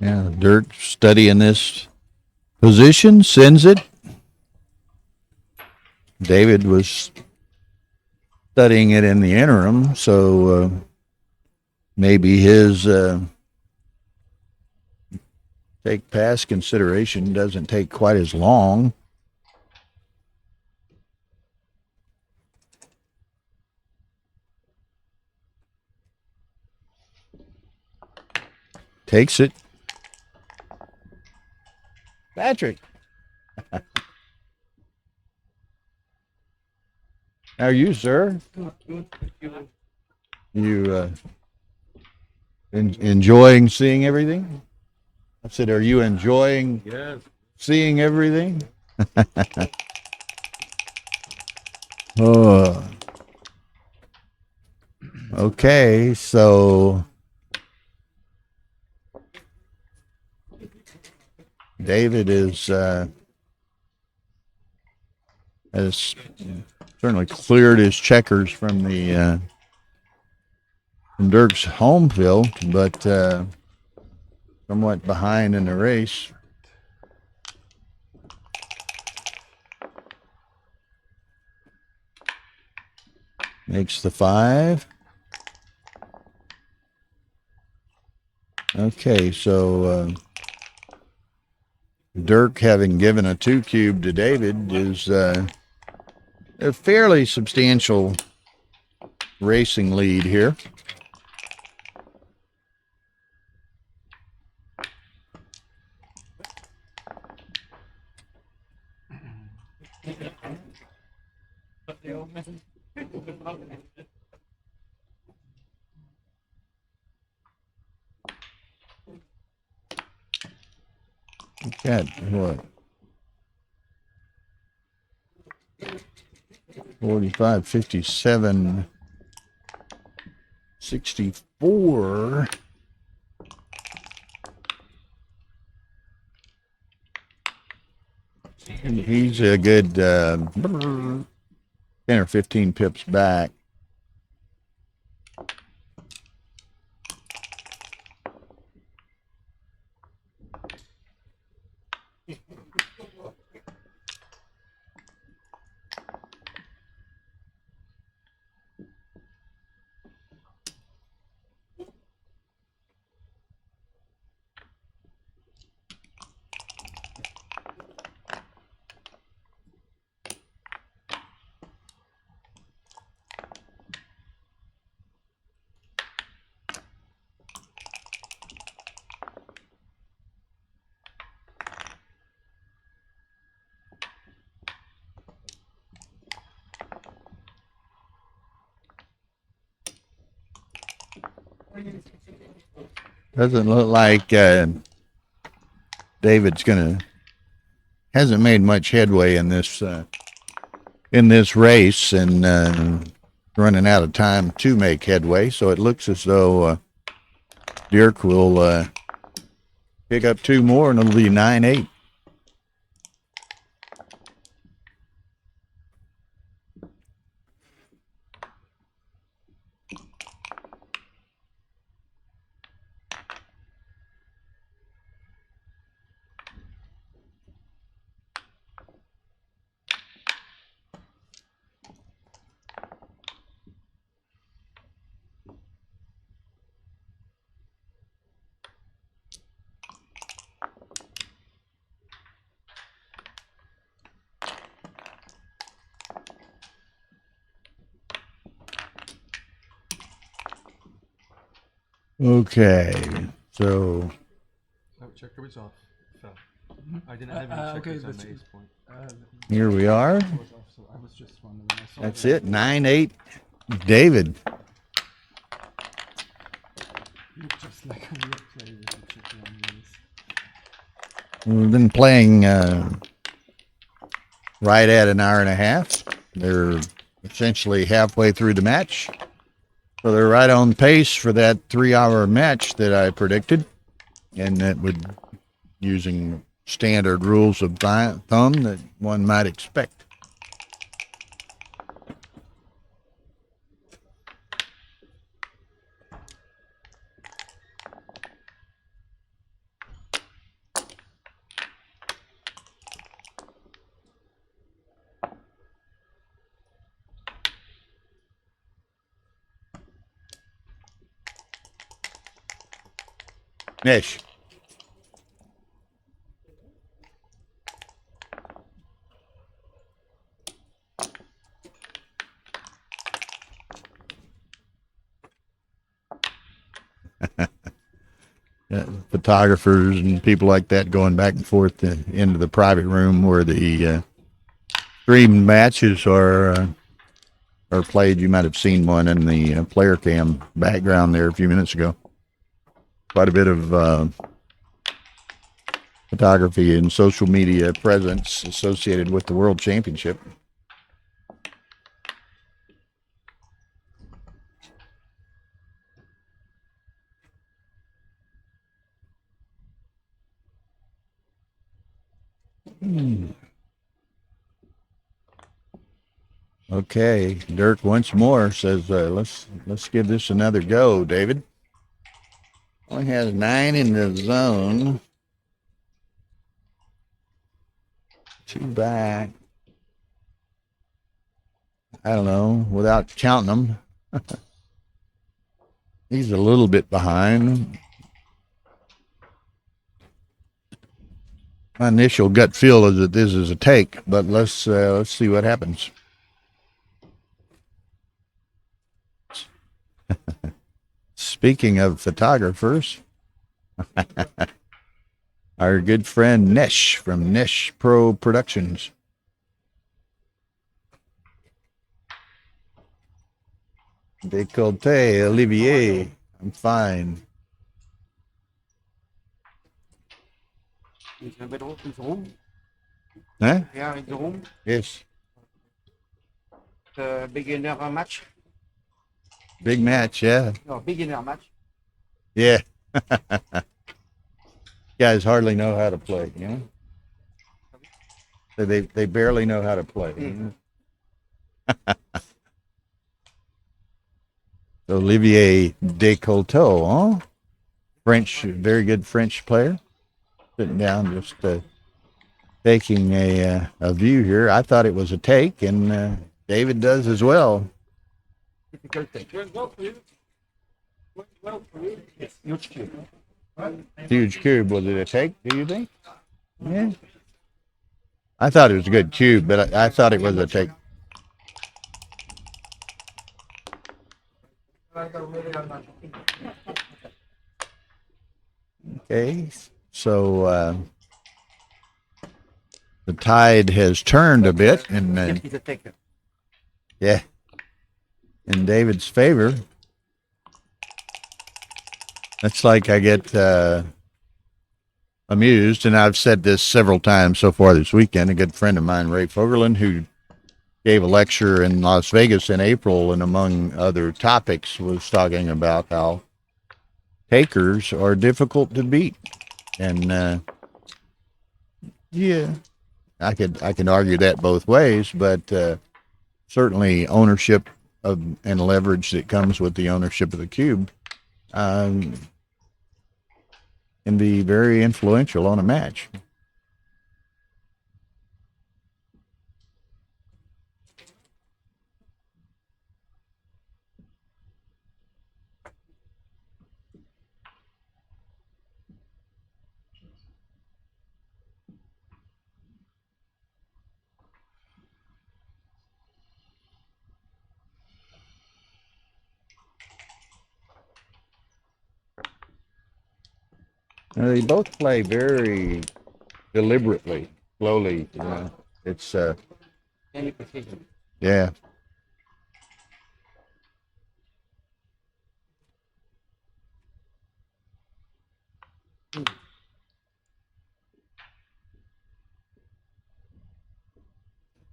Yeah, Dirk studying this position, sends it. David was studying it in the interim, so maybe his take pass consideration doesn't take quite as long. Takes it. Patrick. How are you, sir? You enjoying seeing everything? I said, are you enjoying seeing everything? Oh. Okay, so David has certainly cleared his checkers from the from Dirk's home field, but somewhat behind in the race. Makes the 5. Okay, so Dirk, having given a 2 cube to David, is a fairly substantial racing lead here. Got what? 45, 57, 64. He's a good 10 or 15 pips back. Doesn't look like David's hasn't made much headway in this race, and running out of time to make headway. So it looks as though Dirk will pick up 2 more, and it'll be 9-8. Okay, so Oh, checker is off. Fell. I didn't have any checkers on the ace point. here we are. Was off, so I was just wondering. I saw That's the- it, 9-8. David. You look just like a real player with the checker on the ace. We've been playing right at an hour and a half. They're essentially halfway through the match. So they're right on pace for that 3-hour match that I predicted. And that would, using standard rules of thumb that one might expect. Nish. Photographers and people like that going back and forth into the private room where the stream matches are played. You might have seen one in the player cam background there a few minutes ago. Quite a bit of photography and social media presence associated with the World Championship. Okay, Dirk once more says, let's give this another go, David. Only has 9 in the zone. 2 back. I don't know, without counting them. He's a little bit behind. My initial gut feel is that this is a take, but let's see what happens. Speaking of photographers, our good friend Nesh from Nesh Pro Productions. Décolleté, Olivier, I'm fine. Huh? Yeah, in the room. Yes. The beginner match. Big match, yeah. No, beginner match. Yeah. Guys hardly know how to play, you know? They barely know how to play. You know? Olivier Décolleté, huh? French, very good French player. Sitting down, just taking a view here. I thought it was a take, and David does as well. Difficult take. Huge cube. Huge cube. Was it a take, do you think? Yeah. I thought it was a good cube, but I thought it was a take. Okay, so the tide has turned a bit, and It's a take. yeah, in David's favor. That's like I get amused, and I've said this several times so far this weekend. A good friend of mine, Ray Fogerland, who gave a lecture in Las Vegas in April, and among other topics was talking about how takers are difficult to beat. And yeah, I can argue that both ways, but certainly ownership of and leverage that comes with the ownership of the cube um, can be very influential on a match. They both play very deliberately, slowly. You know, it's Any precision. yeah.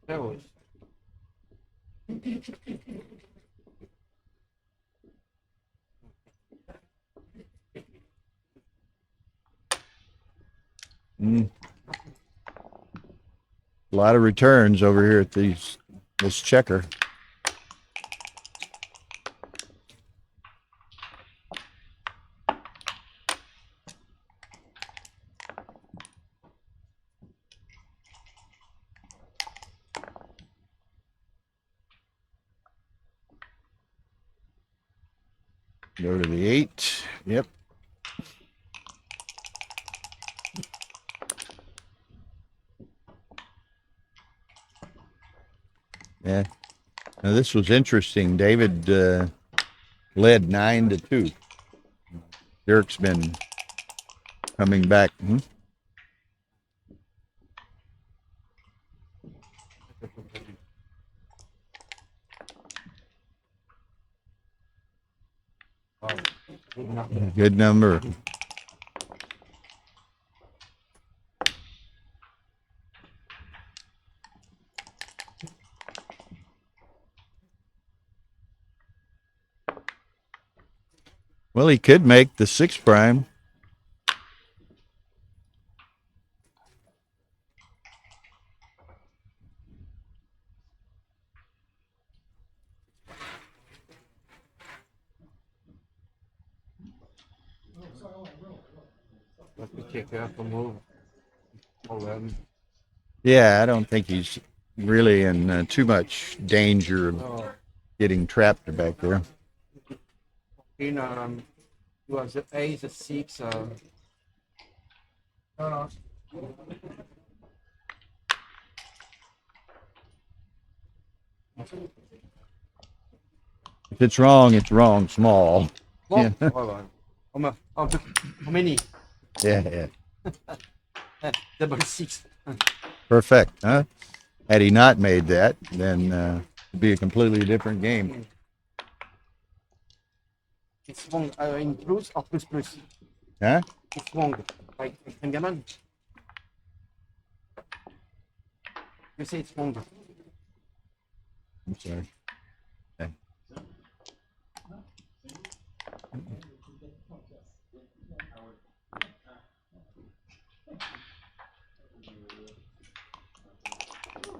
That was. Mm. A lot of returns over here at this checker. Go to the 8. Yep. Yeah. Now this was interesting. David led 9-2. Dirk's been coming back. Oh, good enough. Good number. Well, he could make the 6 prime. Let me take a move. Yeah, I don't think he's really in too much danger of Oh, getting trapped back there. in it was the ace, the 6. No. If it's wrong small. Well, Yeah, hold on. How many? yeah. Double 6. Perfect, huh? Had he not made that, then it'd be a completely different game. It's wrong in plus or plus plus. Huh? It's wrong. Like Backgammon. You say it's wrong. I'm sorry. Okay.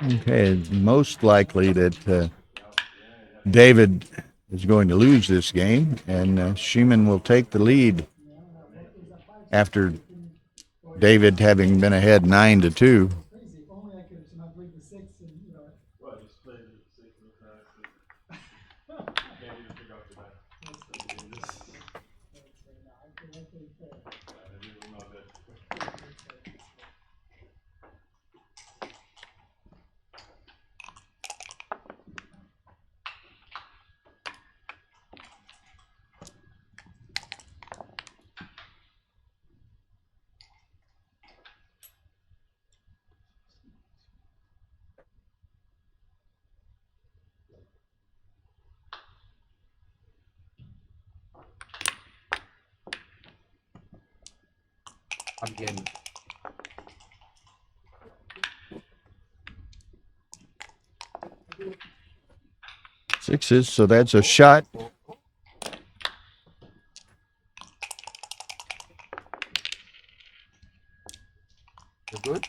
Okay, it's most likely that David is going to lose this game, and Schiemann will take the lead after David having been ahead 9-2. again. Sixes, so that's a shot. You good?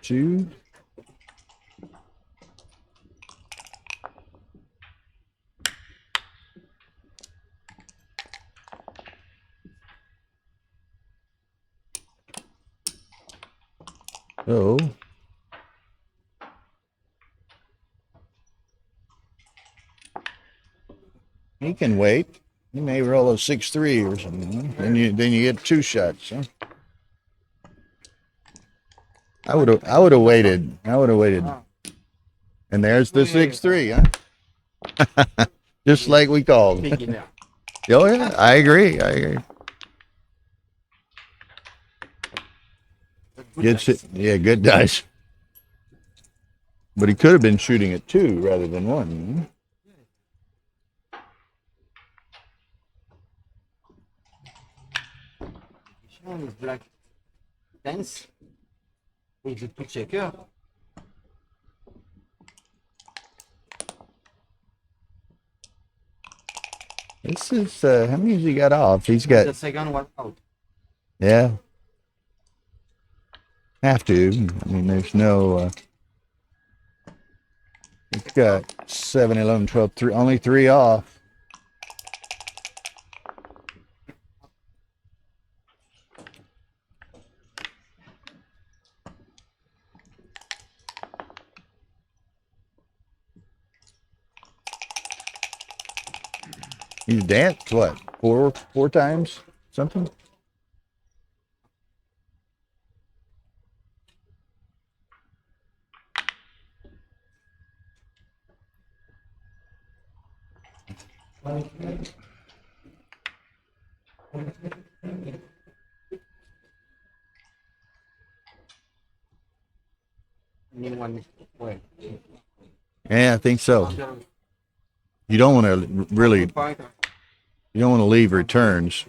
Two. Oh. He can wait. He may roll a 6-3 or something. Then you get two shots. Huh? I would have waited. I would have waited. And there's the 6-3, huh? Just like we called. Beginner. Oh yeah, I agree. I agree. Gets it. Yeah, good dice. But he could have been shooting at 2 rather than 1. Schiemann is black. Tense. With the two checker. This is how many has he got off? He's got The second one out. yeah. Have to. I mean, there's no. He's got 7, 11, 12, 3, only 3 off. He's danced what? Four times? Something? New one. Well, Yeah, I think so. You don't want to really. You don't want to leave returns.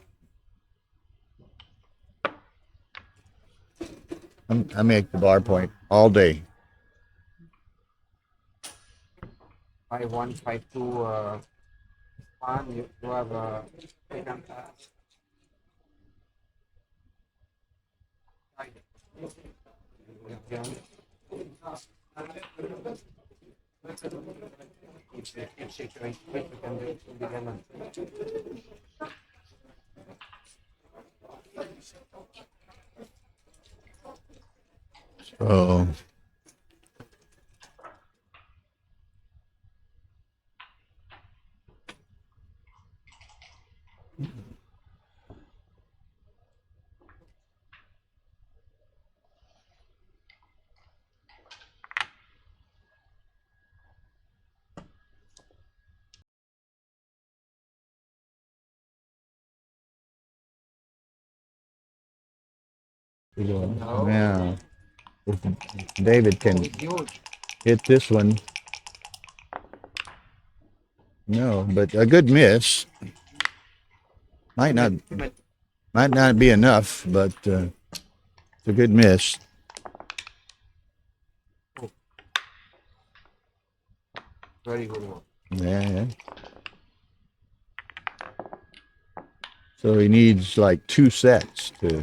I make the bar point all day. 5-1, 5-2. One. You have a second pass. Oh. Yeah. If David can hit this one. No, but a good miss. Might not be enough, but it's a good miss. Very good one. Yeah. So he needs like 2 sets to.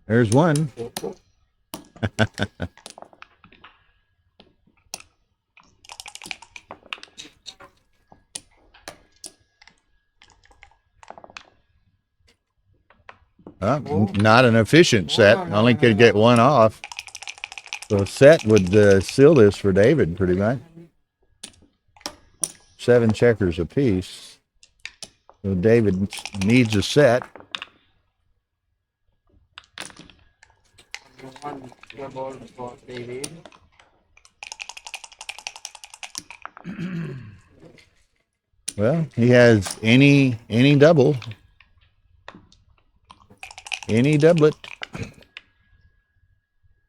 There's one. Not an efficient set. Only could get 1 off. So a set would seal this for David pretty much. 7 checkers apiece. So David needs a set. One ball for David. Well, he has any double, any doublet.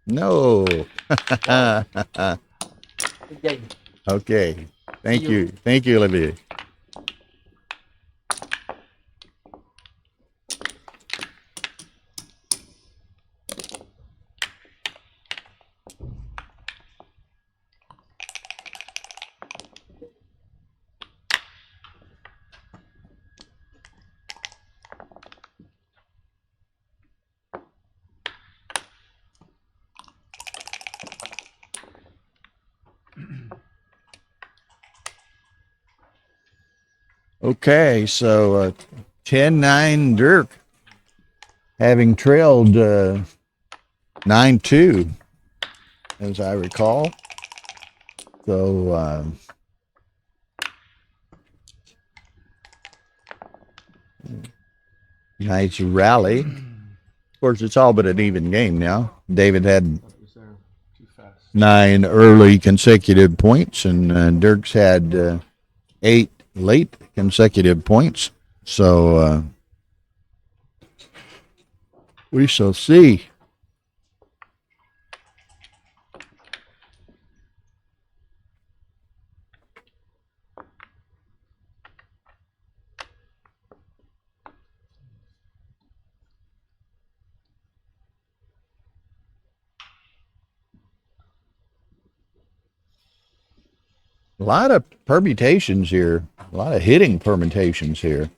No. Good game. Okay. Thank See you. you. Thank you, Olivia. Okay, so 10-9 Dirk, having trailed 9-2, as I recall. So nice rally. Of course, it's all but an even game now. David had That was there too fast. 9 early consecutive points, and Dirk's had 8 late consecutive points. So we shall see. A lot of permutations here, a lot of hitting permutations here.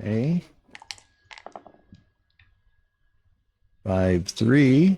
Okay. 5-3.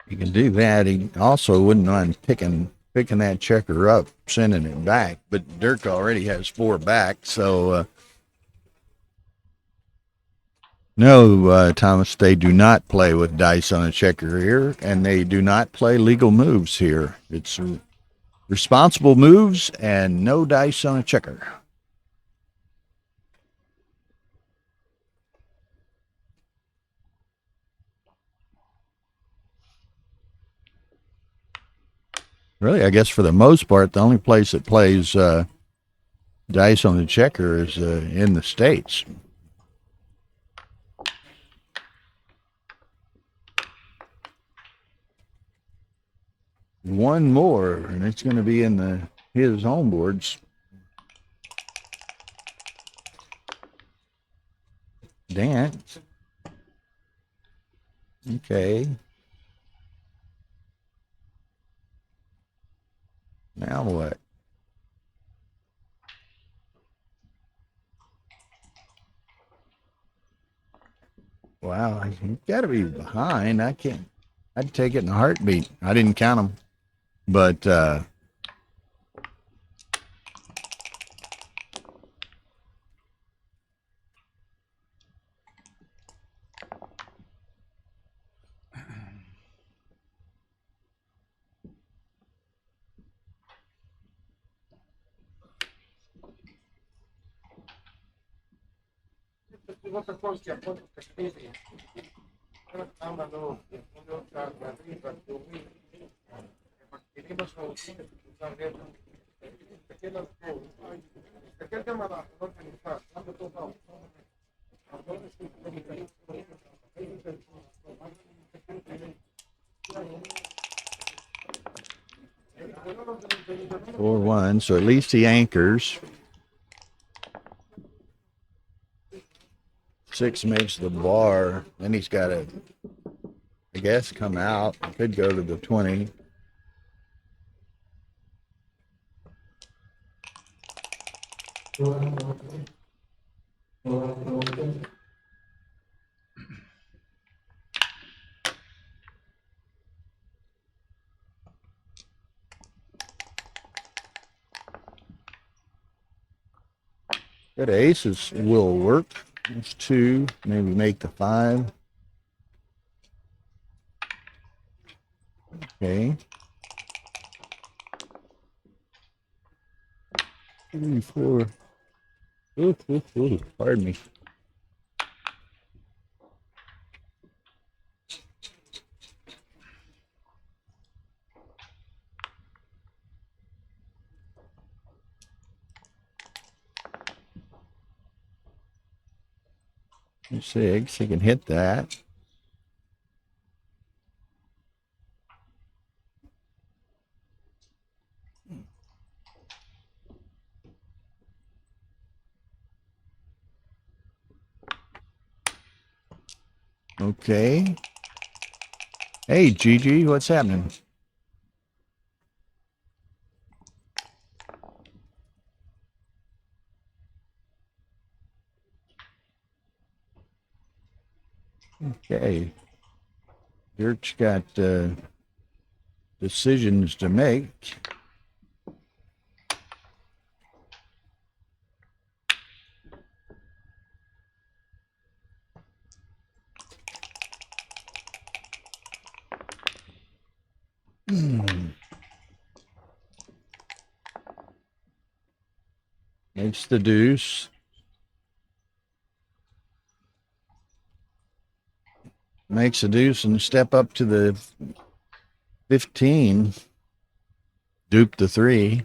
You can do that. He also wouldn't mind picking that checker up, sending it back. But Dirk already has 4 back, so no, Thomas, they do not play with dice on a checker here, and they do not play legal moves here. It's responsible moves and no dice on a checker. Really, I guess for the most part, the only place that plays dice on the checker is in the States. One more, and it's going to be in his home boards. Dance. Okay. Now what? Wow, you got to be behind. I can't. I'd take it in a heartbeat. I didn't count them, but 4-1, so at least he anchors. 6 makes the bar. Then he's got to, I guess, come out. Could go to the 20. Good aces will work. It's 2, maybe make the 5. Okay. 3, 4. Ooh, pardon me. Six, he can hit that. Okay. Hey, Gigi, what's happening? Okay. Dirk's got decisions to make. Makes the deuce. Makes a deuce and step up to the 15. Duke the 3.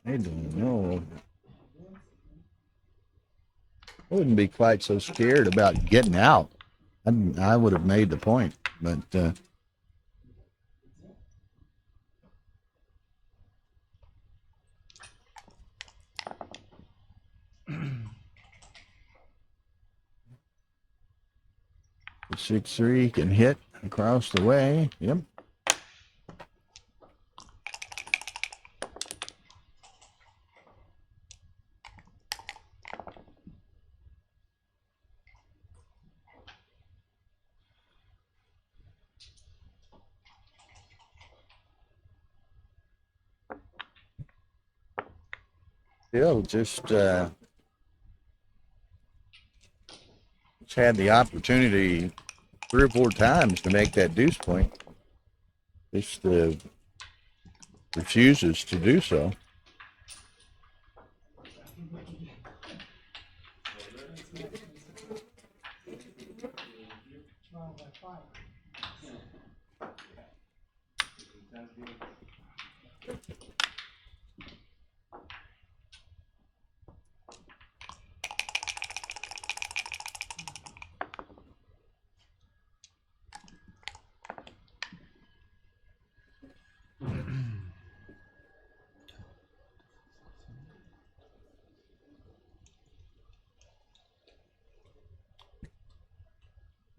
I don't know. I wouldn't be quite so scared about getting out. I would have made the point, but the 6-3 can hit across the way. Yep. Still just had the opportunity 3 or 4 times to make that deuce point. Just refuses to do so.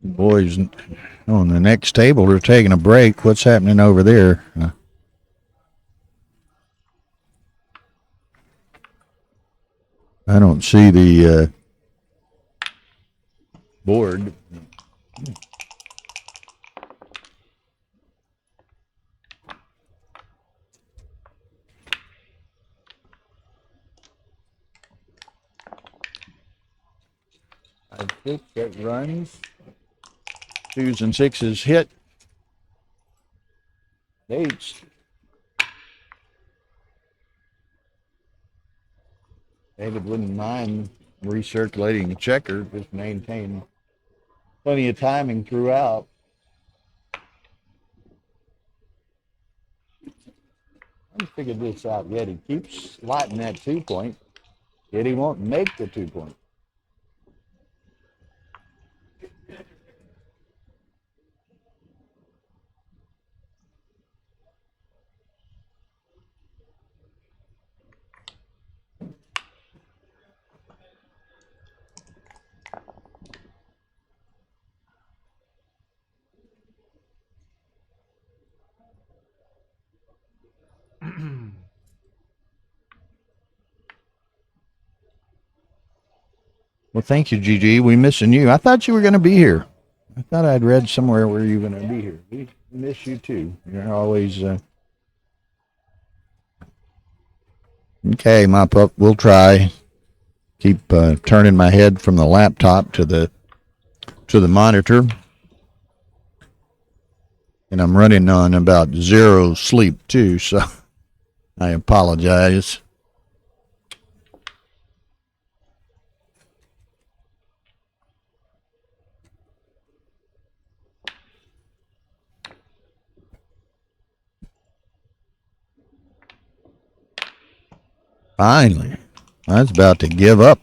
Boys on the next table are taking a break. What's happening over there? I don't see the board. I think that runs. 2s and 6s hit. 8s. David wouldn't mind recirculating the checker, just maintain plenty of timing throughout. I haven't figured this out yet. He keeps slotting that 2 point. Yet he won't make the 2-point. Well, thank you, Gigi. We missing you. I thought you were going to be here. I thought I'd read somewhere where you were going to be here. We miss you too. You're always okay, mop up. We'll try. Keep turning my head from the laptop to the monitor, and I'm running on about 0 sleep too. So I apologize. Finally, I was about to give up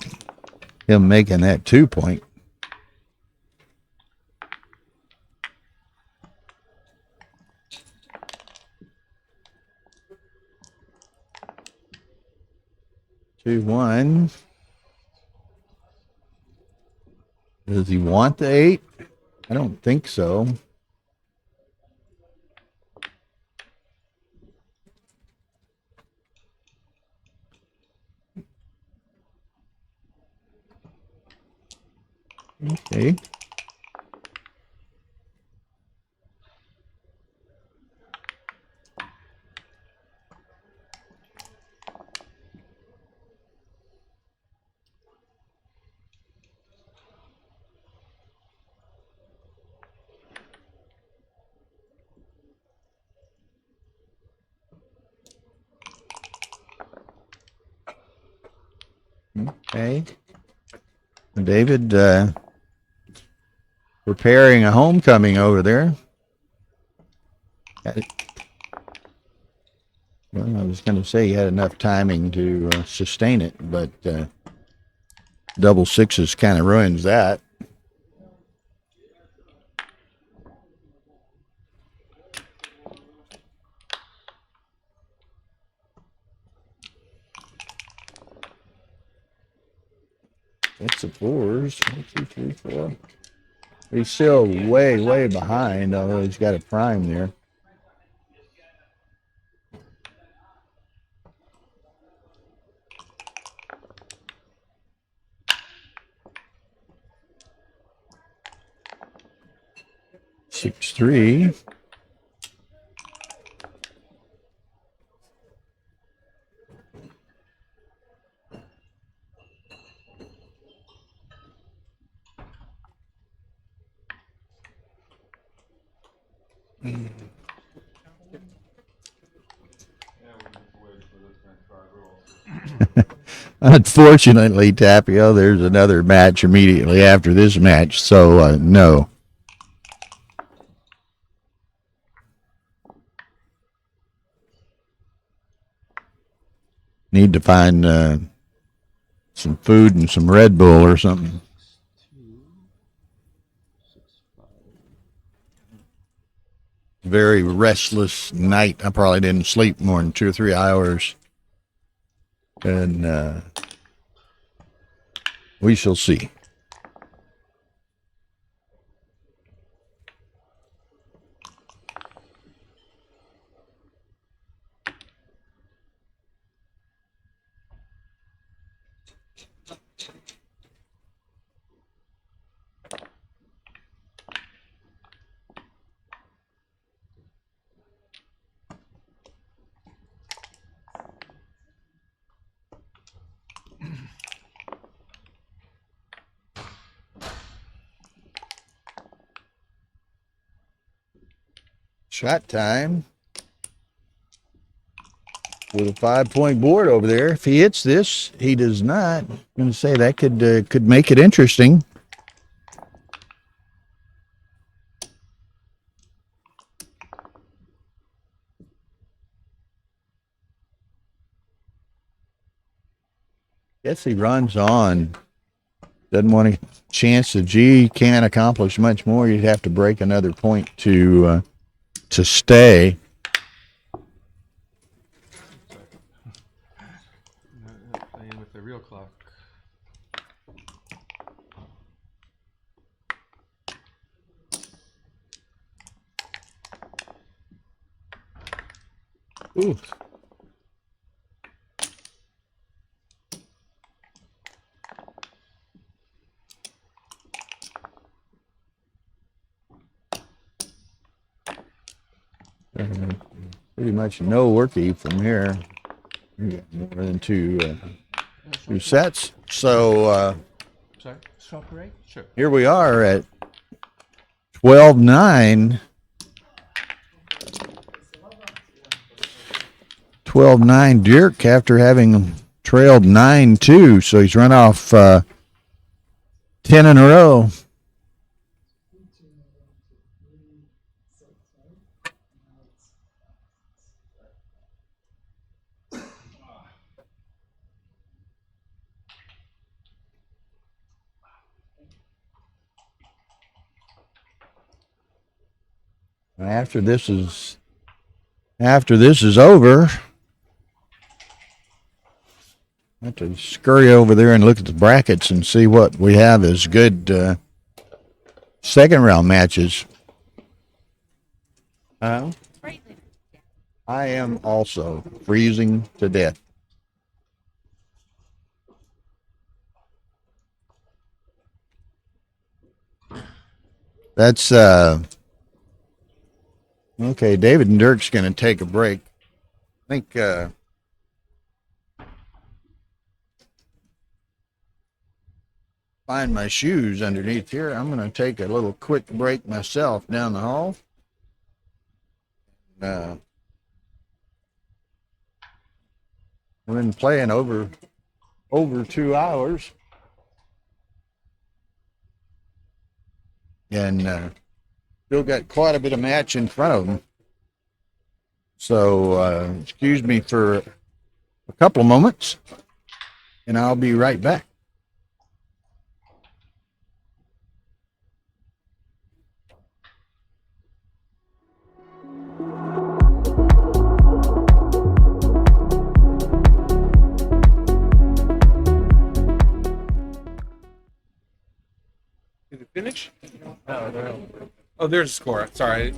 him making that 2-point. Two, 1. Does he want the 8? I don't think so. Okay. Okay. David preparing a homecoming over there. Well, I was going to say he had enough timing to sustain it, but double sixes kind of ruins that. It's the 4s. 1, 2, 3, 4. He's still way behind, although he's got a prime there. Six, 3. Unfortunately, Tapio, there's another match immediately after this match, so no. Need to find some food and some Red Bull or something. Very restless night. I probably didn't sleep more than 2 or 3 hours. And we shall see. Shot time. With a 5-point board over there. If he hits this, he does not. I'm going to say that could make it interesting. Guess he runs on. Doesn't want a chance the G can't accomplish much more. You'd have to break another point to stay. Playing with the real clock. Ooh. Pretty much no worky from here. We got more than two sets. So Sorry, swap rate? Sure. here we are at 12-9. 12-9 Dirk after having trailed 9-2. So he's run off 10 in a row. After this is over, I have to scurry over there and look at the brackets and see what we have as good second round matches. Freezing. I am also freezing to death. That's okay. David and Dirk's going to take a break. I think find my shoes underneath here. I'm going to take a little quick break myself down the hall. We've been playing over 2 hours. And still got quite a bit of match in front of them. So excuse me for a couple of moments, and I'll be right back. Did it finish? No. Oh, there's a score. Sorry.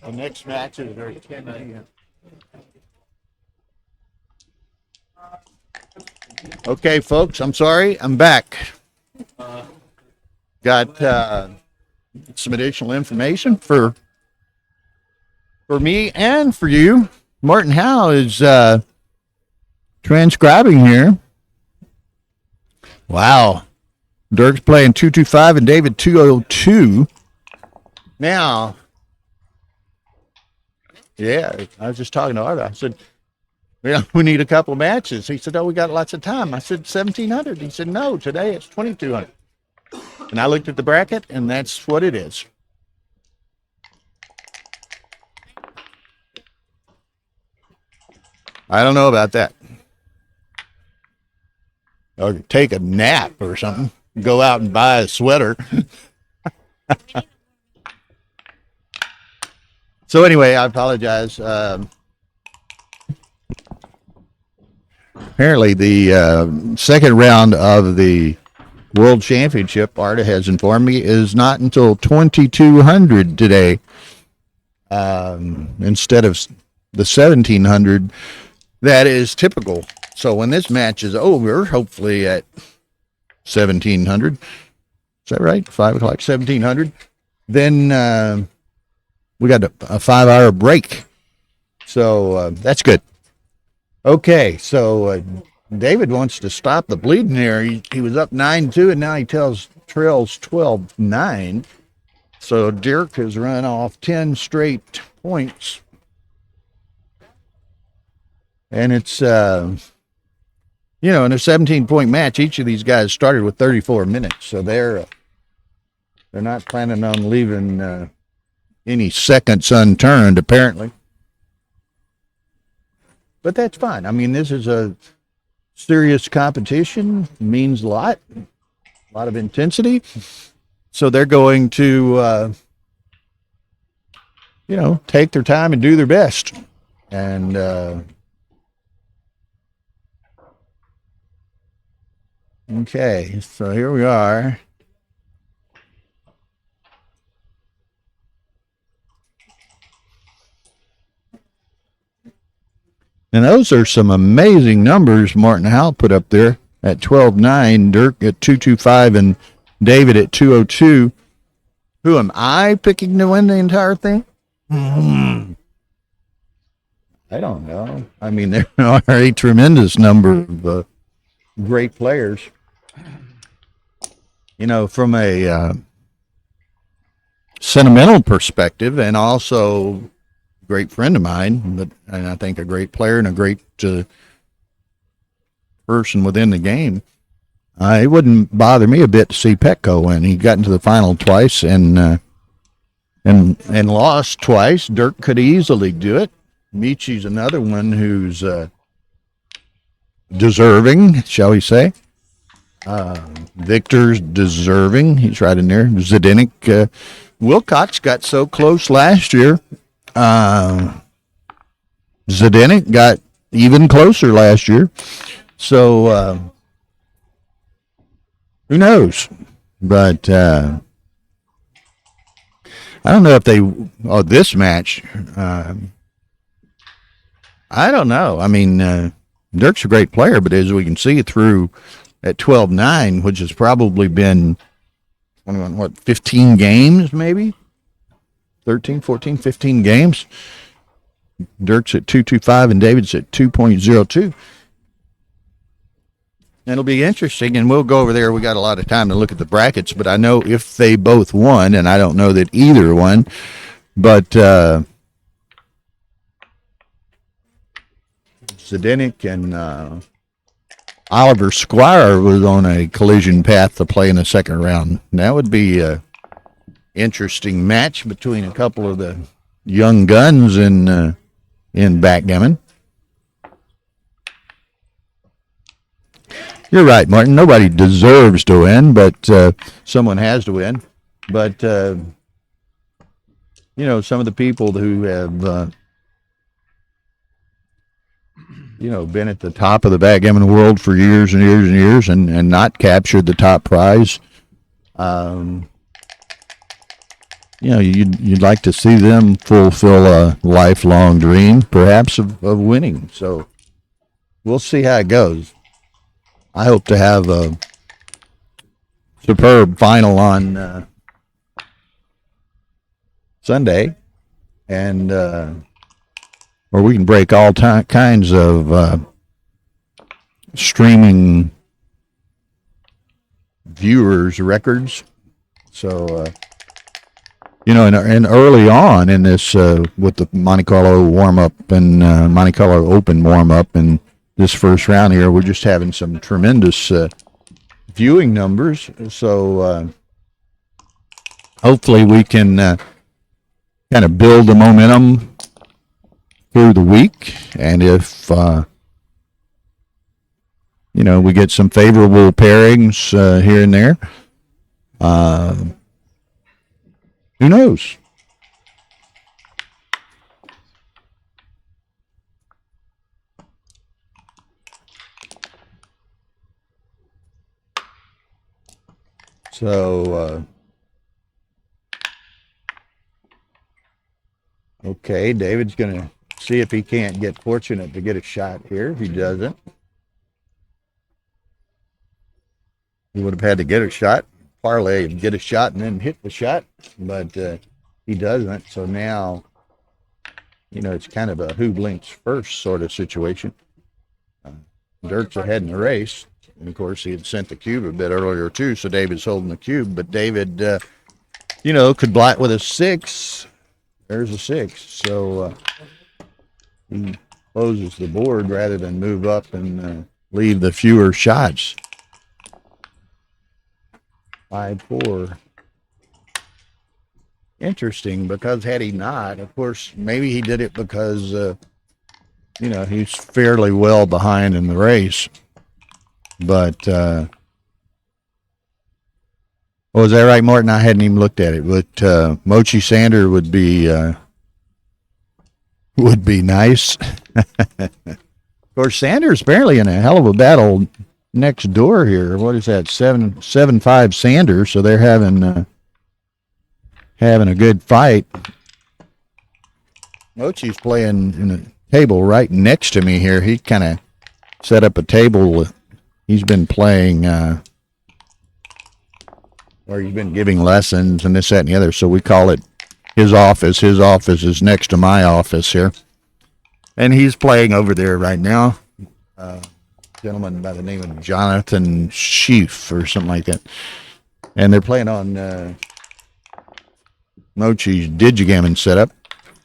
The next match is very 10 a.m. Okay, folks, I'm sorry. I'm back. Got some additional information for me and for you. Martin Howe is transcribing here. Wow. Dirk's playing 225 and David 202. Now, yeah, I was just talking to Art. I said, yeah, we need a couple of matches. He said, oh, we got lots of time. I said, 1,700. He said, no, today it's 2,200. And I looked at the bracket, and that's what it is. I don't know about that. Or take a nap or something. Go out and buy a sweater. So anyway, I apologize. Apparently the second round of the World Championship, Arta has informed me, is not until 2,200 today, instead of the 1,700 that is typical. So when this match is over, hopefully at 1,700, is that right? 5 o'clock, 1,700. Then we got a 5-hour break. So that's good. Okay, so David wants to stop the bleeding there. He was up 9-2, and now he trails 12-9. So Dirk has run off 10 straight points. And it's, in a 17-point match, each of these guys started with 34 minutes. So they're not planning on leaving any seconds unturned, apparently. But that's fine. I mean, this is a serious competition, means a lot of intensity. So they're going to, take their time and do their best. And okay, so here we are. And those are some amazing numbers Martin Howe put up there at 12-9, Dirk at 225, and David at 202. Who am I picking to win the entire thing? I don't know. I mean, there are a tremendous number of great players. From a sentimental perspective, and also great friend of mine, and I think a great player and a great person within the game. It wouldn't bother me a bit to see Petco win. He got into the final twice and lost twice. Dirk could easily do it. Michi's another one who's deserving, shall we say. Victor's deserving. He's right in there. Zdenek, Wilcox got so close last year. Zdenek got even closer last year. So, who knows? But I don't know if this match, I don't know. I mean, Dirk's a great player, but as we can see through at 12-9, which has probably been, 15 games maybe? 13, 14, 15 games. Dirk's at 225 and David's at 2.02. It'll be interesting, and we'll go over there. We got a lot of time to look at the brackets, but I know if they both won, and I don't know that either won, but Zdenek and Oliver Squire was on a collision path to play in the second round. That would be a interesting match between a couple of the young guns in backgammon. You're right, Martin. Nobody deserves to win, but someone has to win. But you know, some of the people who have you know, been at the top of the backgammon world for years and years and years and not captured the top prize. You know, you'd like to see them fulfill a lifelong dream, perhaps, of winning. So we'll see how it goes. I hope to have a superb final on Sunday, and where we can break all kinds of streaming viewers records. So you know, and early on in this with the Monte Carlo warm up and Monte Carlo Open warm up and this first round here, we're just having some tremendous viewing numbers. So hopefully we can kind of build the momentum through the week, and if you know, we get some favorable pairings here and there, who knows? So okay, David's gonna see if he can't get fortunate to get a shot here. If he doesn't, he would have had to get a shot, parlay and get a shot and then hit the shot, but he doesn't. So now, you know, it's kind of a who blinks first sort of situation. Dirk's ahead in the race, and of course he had sent the cube a bit earlier too, so David's holding the cube, but David, you know, could blight with a 6. There's a 6, so he closes the board rather than move up and leave the fewer shots. 5-4. Interesting, because had he not, of course, maybe he did it because, you know, he's fairly well behind in the race. But, oh, is that right, Martin? I hadn't even looked at it. But Mochi Sander would be nice. Of course, Sanders apparently in a hell of a battle next door here. What is that? 7-5 Sanders. So they're having a good fight. Mochi's playing in a table right next to me here. He kind of set up a table. He's been playing, or he's been giving lessons and this, that, and the other. So we call it his office. His office is next to my office here. And he's playing over there right now. Gentleman by the name of Jonathan Sheaf or something like that. And they're playing on Mochi's Digigammon setup.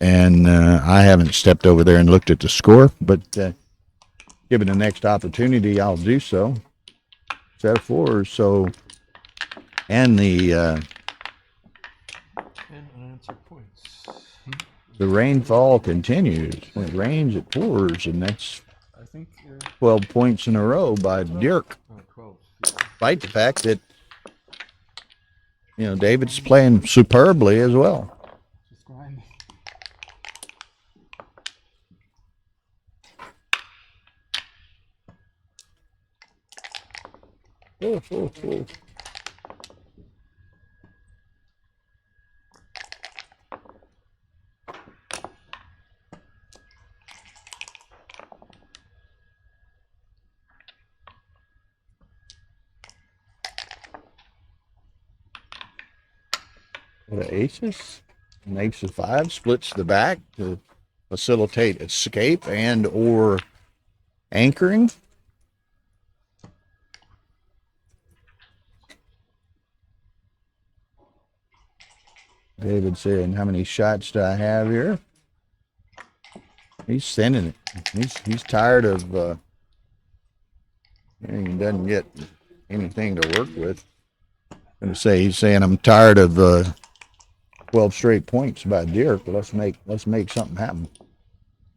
And I haven't stepped over there and looked at the score, but given the next opportunity, I'll do so. Set of 4. So, and the unanswered points. the rainfall continues. When it rains, it pours, and that's I think 12 points in a row by Dirk. 12. Despite the fact that, you know, David's playing superbly as well. Just grinding. Oh. The aces, an ace of 5 splits the back to facilitate escape and or anchoring. David saying, how many shots do I have here? He's sending it. He's tired of And he doesn't get anything to work with. I'm gonna say he's saying I'm tired of 12 straight points by Dirk. Let's make something happen.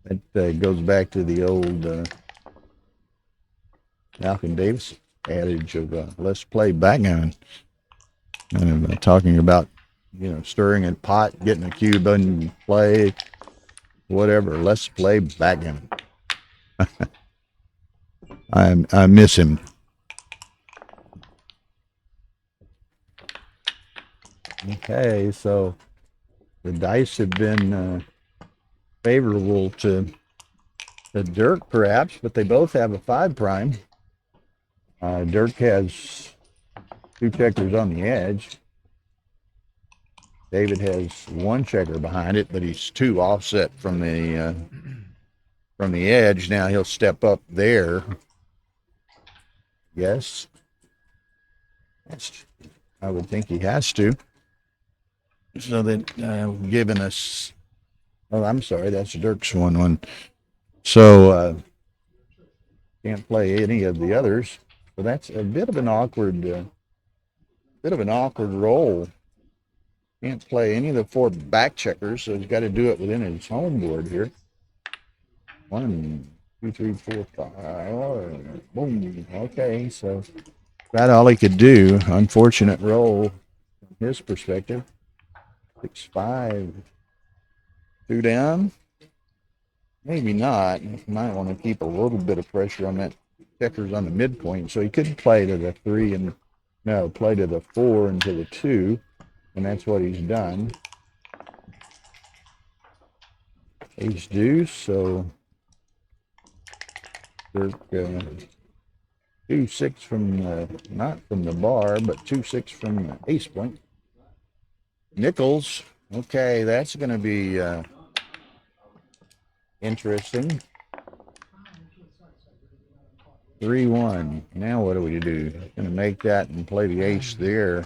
It goes back to the old Malcolm Davis adage of let's play backgammon. And talking about stirring a pot, getting a cube in play, whatever. Let's play backgammon. I miss him. Okay, so the dice have been favorable to Dirk, perhaps, but they both have a 5 prime. Dirk has 2 checkers on the edge. David has 1 checker behind it, but he's 2 offset from the edge. Now he'll step up there. Yes, I would think he has to. So that giving us. Oh, I'm sorry, that's Dirk's 1-1. So can't play any of the others. So that's a bit of an awkward roll. Can't play any of the 4 back checkers, so he's got to do it within his home board here. 1, 2, 3, 4, 5. Oh, boom. Okay, so that's all he could do. Unfortunate roll from his perspective. 6, 5. 2 down. Maybe not. Might want to keep a little bit of pressure on that checkers on the midpoint. So he could play to the 3 and play to the 4 and to the 2. And that's what he's done. Ace deuce, so Dirk 2-6 from not from the bar, but 2-6 from the ace point. Nickels, okay, that's going to be interesting. 3-1. Now what do we do? Going to make that and play the ace there.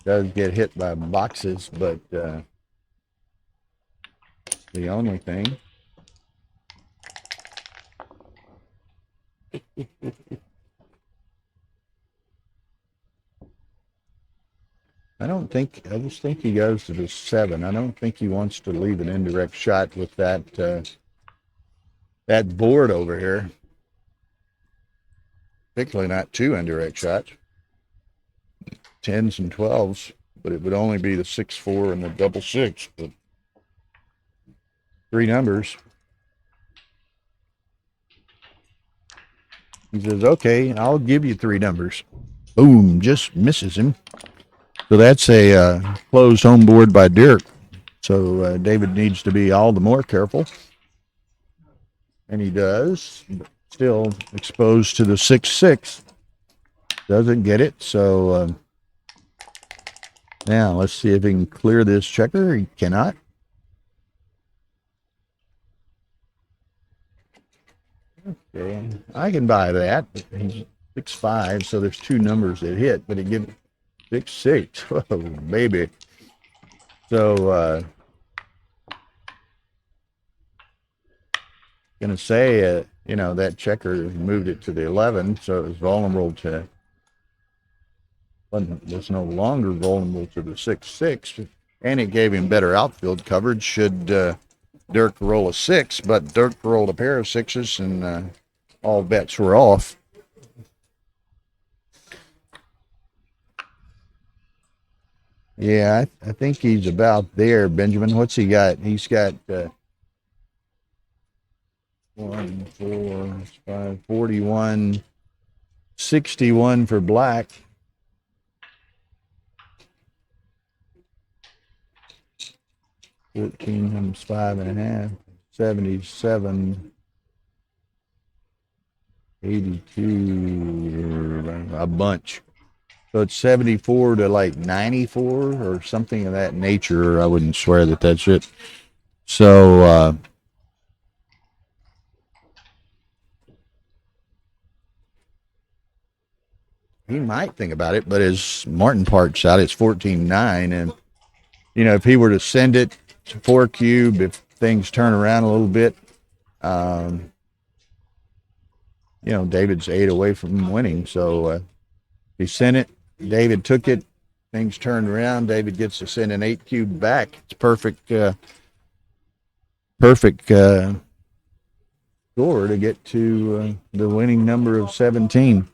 Does get hit by boxes, but the only thing. I just think he goes to the 7. I don't think he wants to leave an indirect shot with that board over here. Particularly not 2 indirect shots. 10s and 12s, but it would only be the 6-4 and the double 6, but 3 numbers. He says, okay, I'll give you 3 numbers. Boom, just misses him. So that's a closed home board by Dirk. So David needs to be all the more careful. And he does. Still exposed to the 6-6. Doesn't get it, so now let's see if he can clear this checker. He cannot. Okay, I can buy that. He's 6-5, so there's 2 numbers that hit, but he gives 6-6. Oh, baby. So, gonna say, that checker moved it to the 11, so it was vulnerable to. Was no longer vulnerable to the 6-6, and it gave him better outfield coverage should Dirk roll a 6, but Dirk rolled a pair of 6s, and all bets were off. Yeah, I think he's about there, Benjamin. What's he got? He's got 1, 4, 5, 41, 61 for black. 14 times 5.5, 77, 82, a bunch. So it's 74 to like 94 or something of that nature. I wouldn't swear that that's it. So he might think about it, but as Martin Park's out, it's 14-9, and if he were to send it to 4 cube, if things turn around a little bit, you know, David's 8 away from winning. So he sent it. David took it. Things turned around. David gets to send an 8 cube back. It's perfect, perfect score to get to the winning number of 17.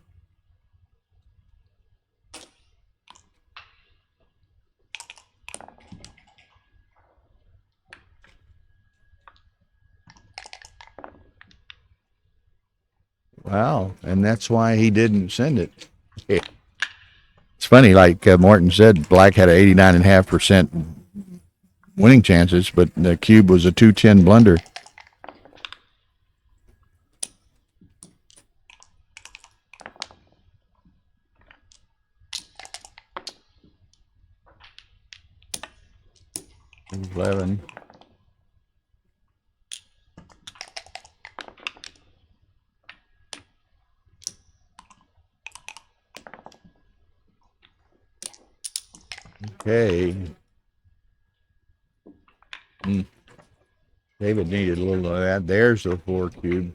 Wow, and that's why he didn't send it. It's funny, like Martin said, Black had an 89.5% winning chances, but the cube was a 210 blunder. $11. Okay. David needed a little of that. There's the 4 cube.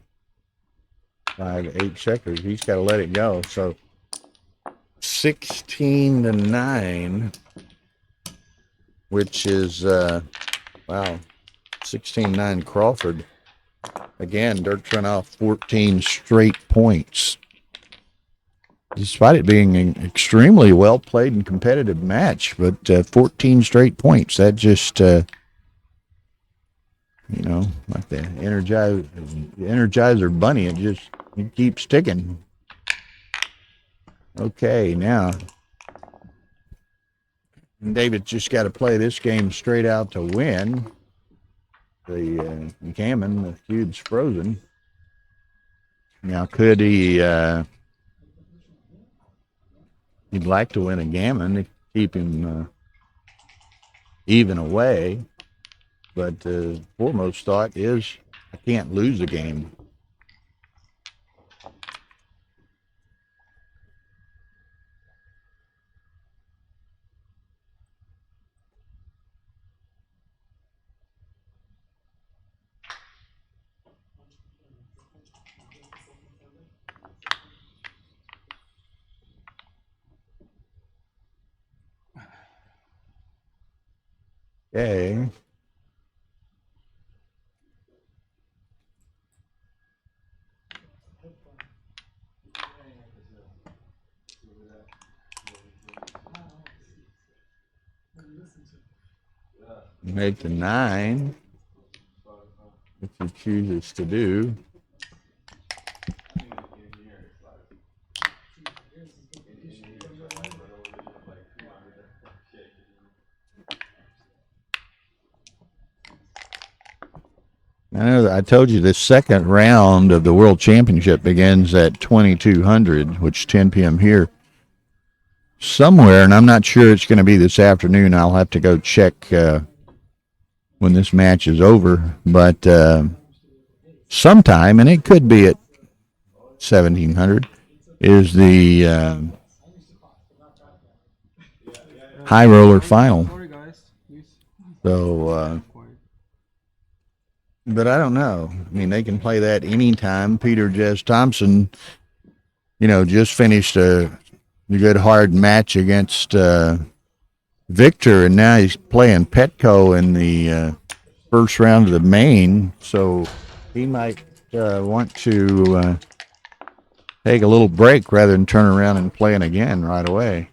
5, 8 checkers. He's got to let it go. So 16-9, which is, wow, 16-9 Crawford. Again, Dirk's run off 14 straight points. Despite it being an extremely well played and competitive match, but 14 straight points. That just, you know, like the Energizer Bunny, it keeps ticking. Okay, now David's just got to play this game straight out to win. The gammon, the cube's frozen. Now, could he? He'd like to win a gammon to keep him even away, but the foremost thought is I can't lose a game. Okay. Make the 9, if he chooses to do. I know that I told you the second round of the World Championship begins at 2200, which 10 p.m. here. Somewhere, and I'm not sure it's going to be this afternoon. I'll have to go check when this match is over. But sometime, and it could be at 1700, is the high roller final. Sorry, guys. Please. So, but I don't know. I mean, they can play that anytime. Peter Jess Thompson, you know, just finished a good hard match against Victor, and now he's playing Petco in the first round of the main. So he might want to take a little break rather than turn around and playing again right away.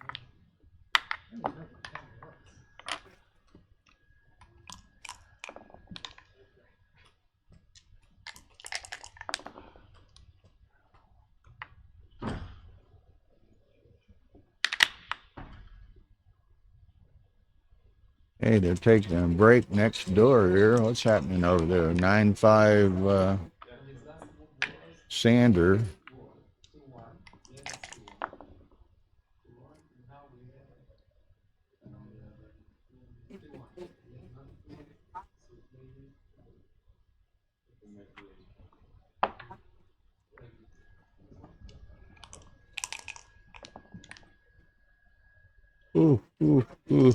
Hey, they're taking a break next door here. What's happening over there? 9-5 Sander. Ooh, ooh, ooh.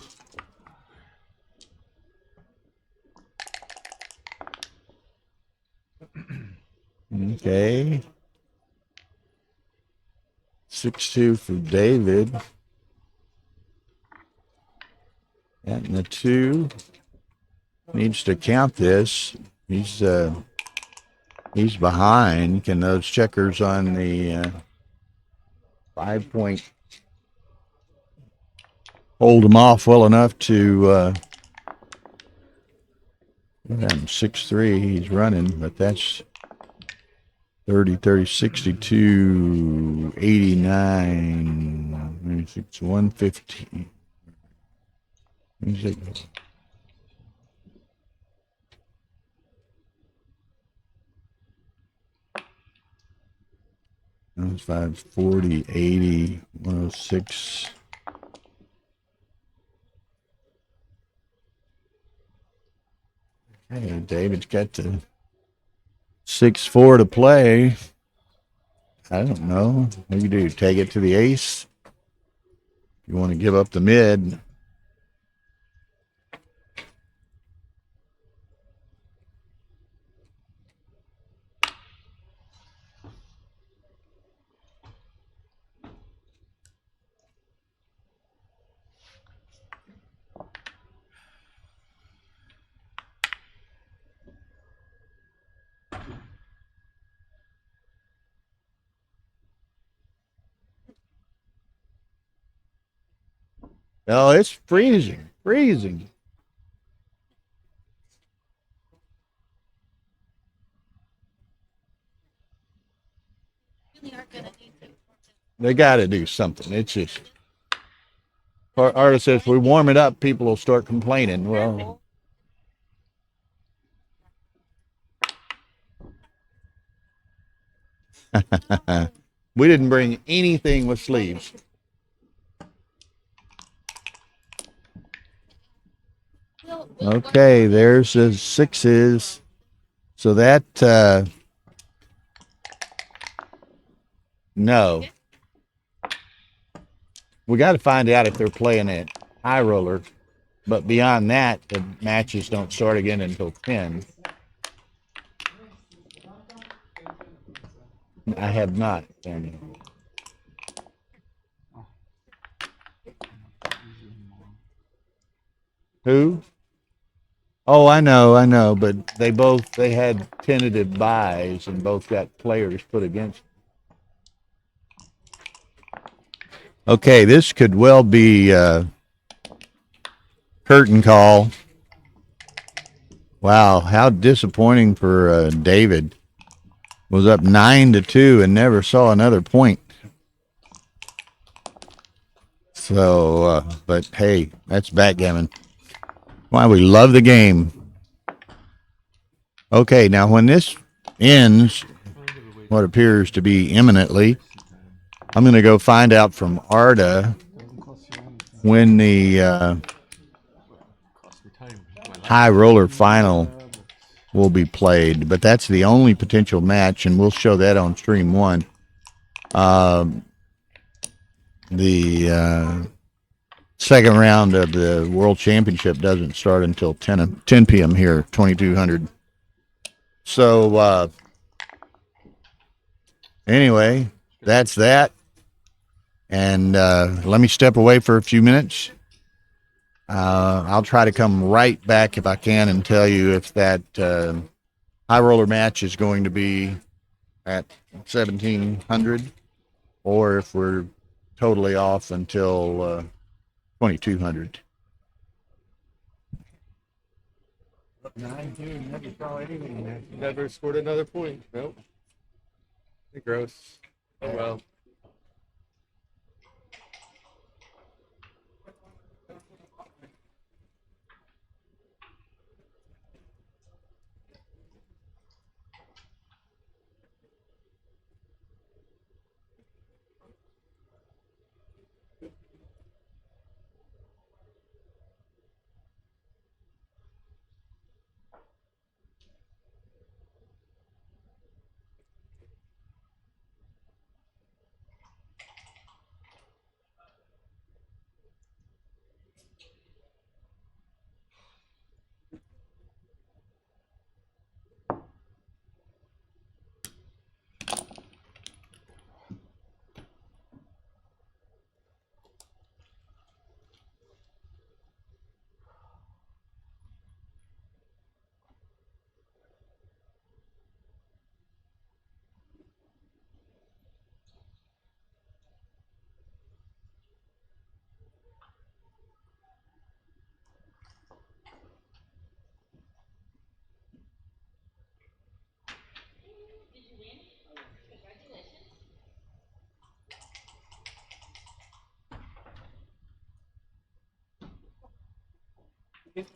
Okay. 6-2 for David. And the 2 needs to count this. He's behind. Can those checkers on the 5-point hold him off well enough to 6-3? He's running, but that's 30, 30, 62, 89, 6, 115. That was 540, 80, 106. Hey, David's got the 6-4 to play. I don't know. What do you do? Take it to the ace? You want to give up the mid? Oh, it's freezing. Freezing. Really are gonna need to. They got to do something. It's just, artist says, if we warm it up, people will start complaining. Well, we didn't bring anything with sleeves. Okay, there's the 6s. So that, no. We got to find out if they're playing at high roller. But beyond that, the matches don't start again until 10. I have not. Who? Oh, I know, but they had tentative buys and both got players put against. Okay, this could well be curtain call. Wow, how disappointing for David. Was up 9-2 and never saw another point. So, but hey, that's backgammon. Why we love the game. Okay, now when this ends, what appears to be imminently, I'm going to go find out from Arda when the high roller final will be played. But that's the only potential match, and we'll show that on stream 1. The second round of the World Championship doesn't start until 10 p.m. here, 2200. So anyway, that's that. And let me step away for a few minutes. I'll try to come right back if I can and tell you if that high roller match is going to be at 1700 or if we're totally off until 2200. 9-2, never saw anything. Never scored another point. Nope. Gross. Oh well. If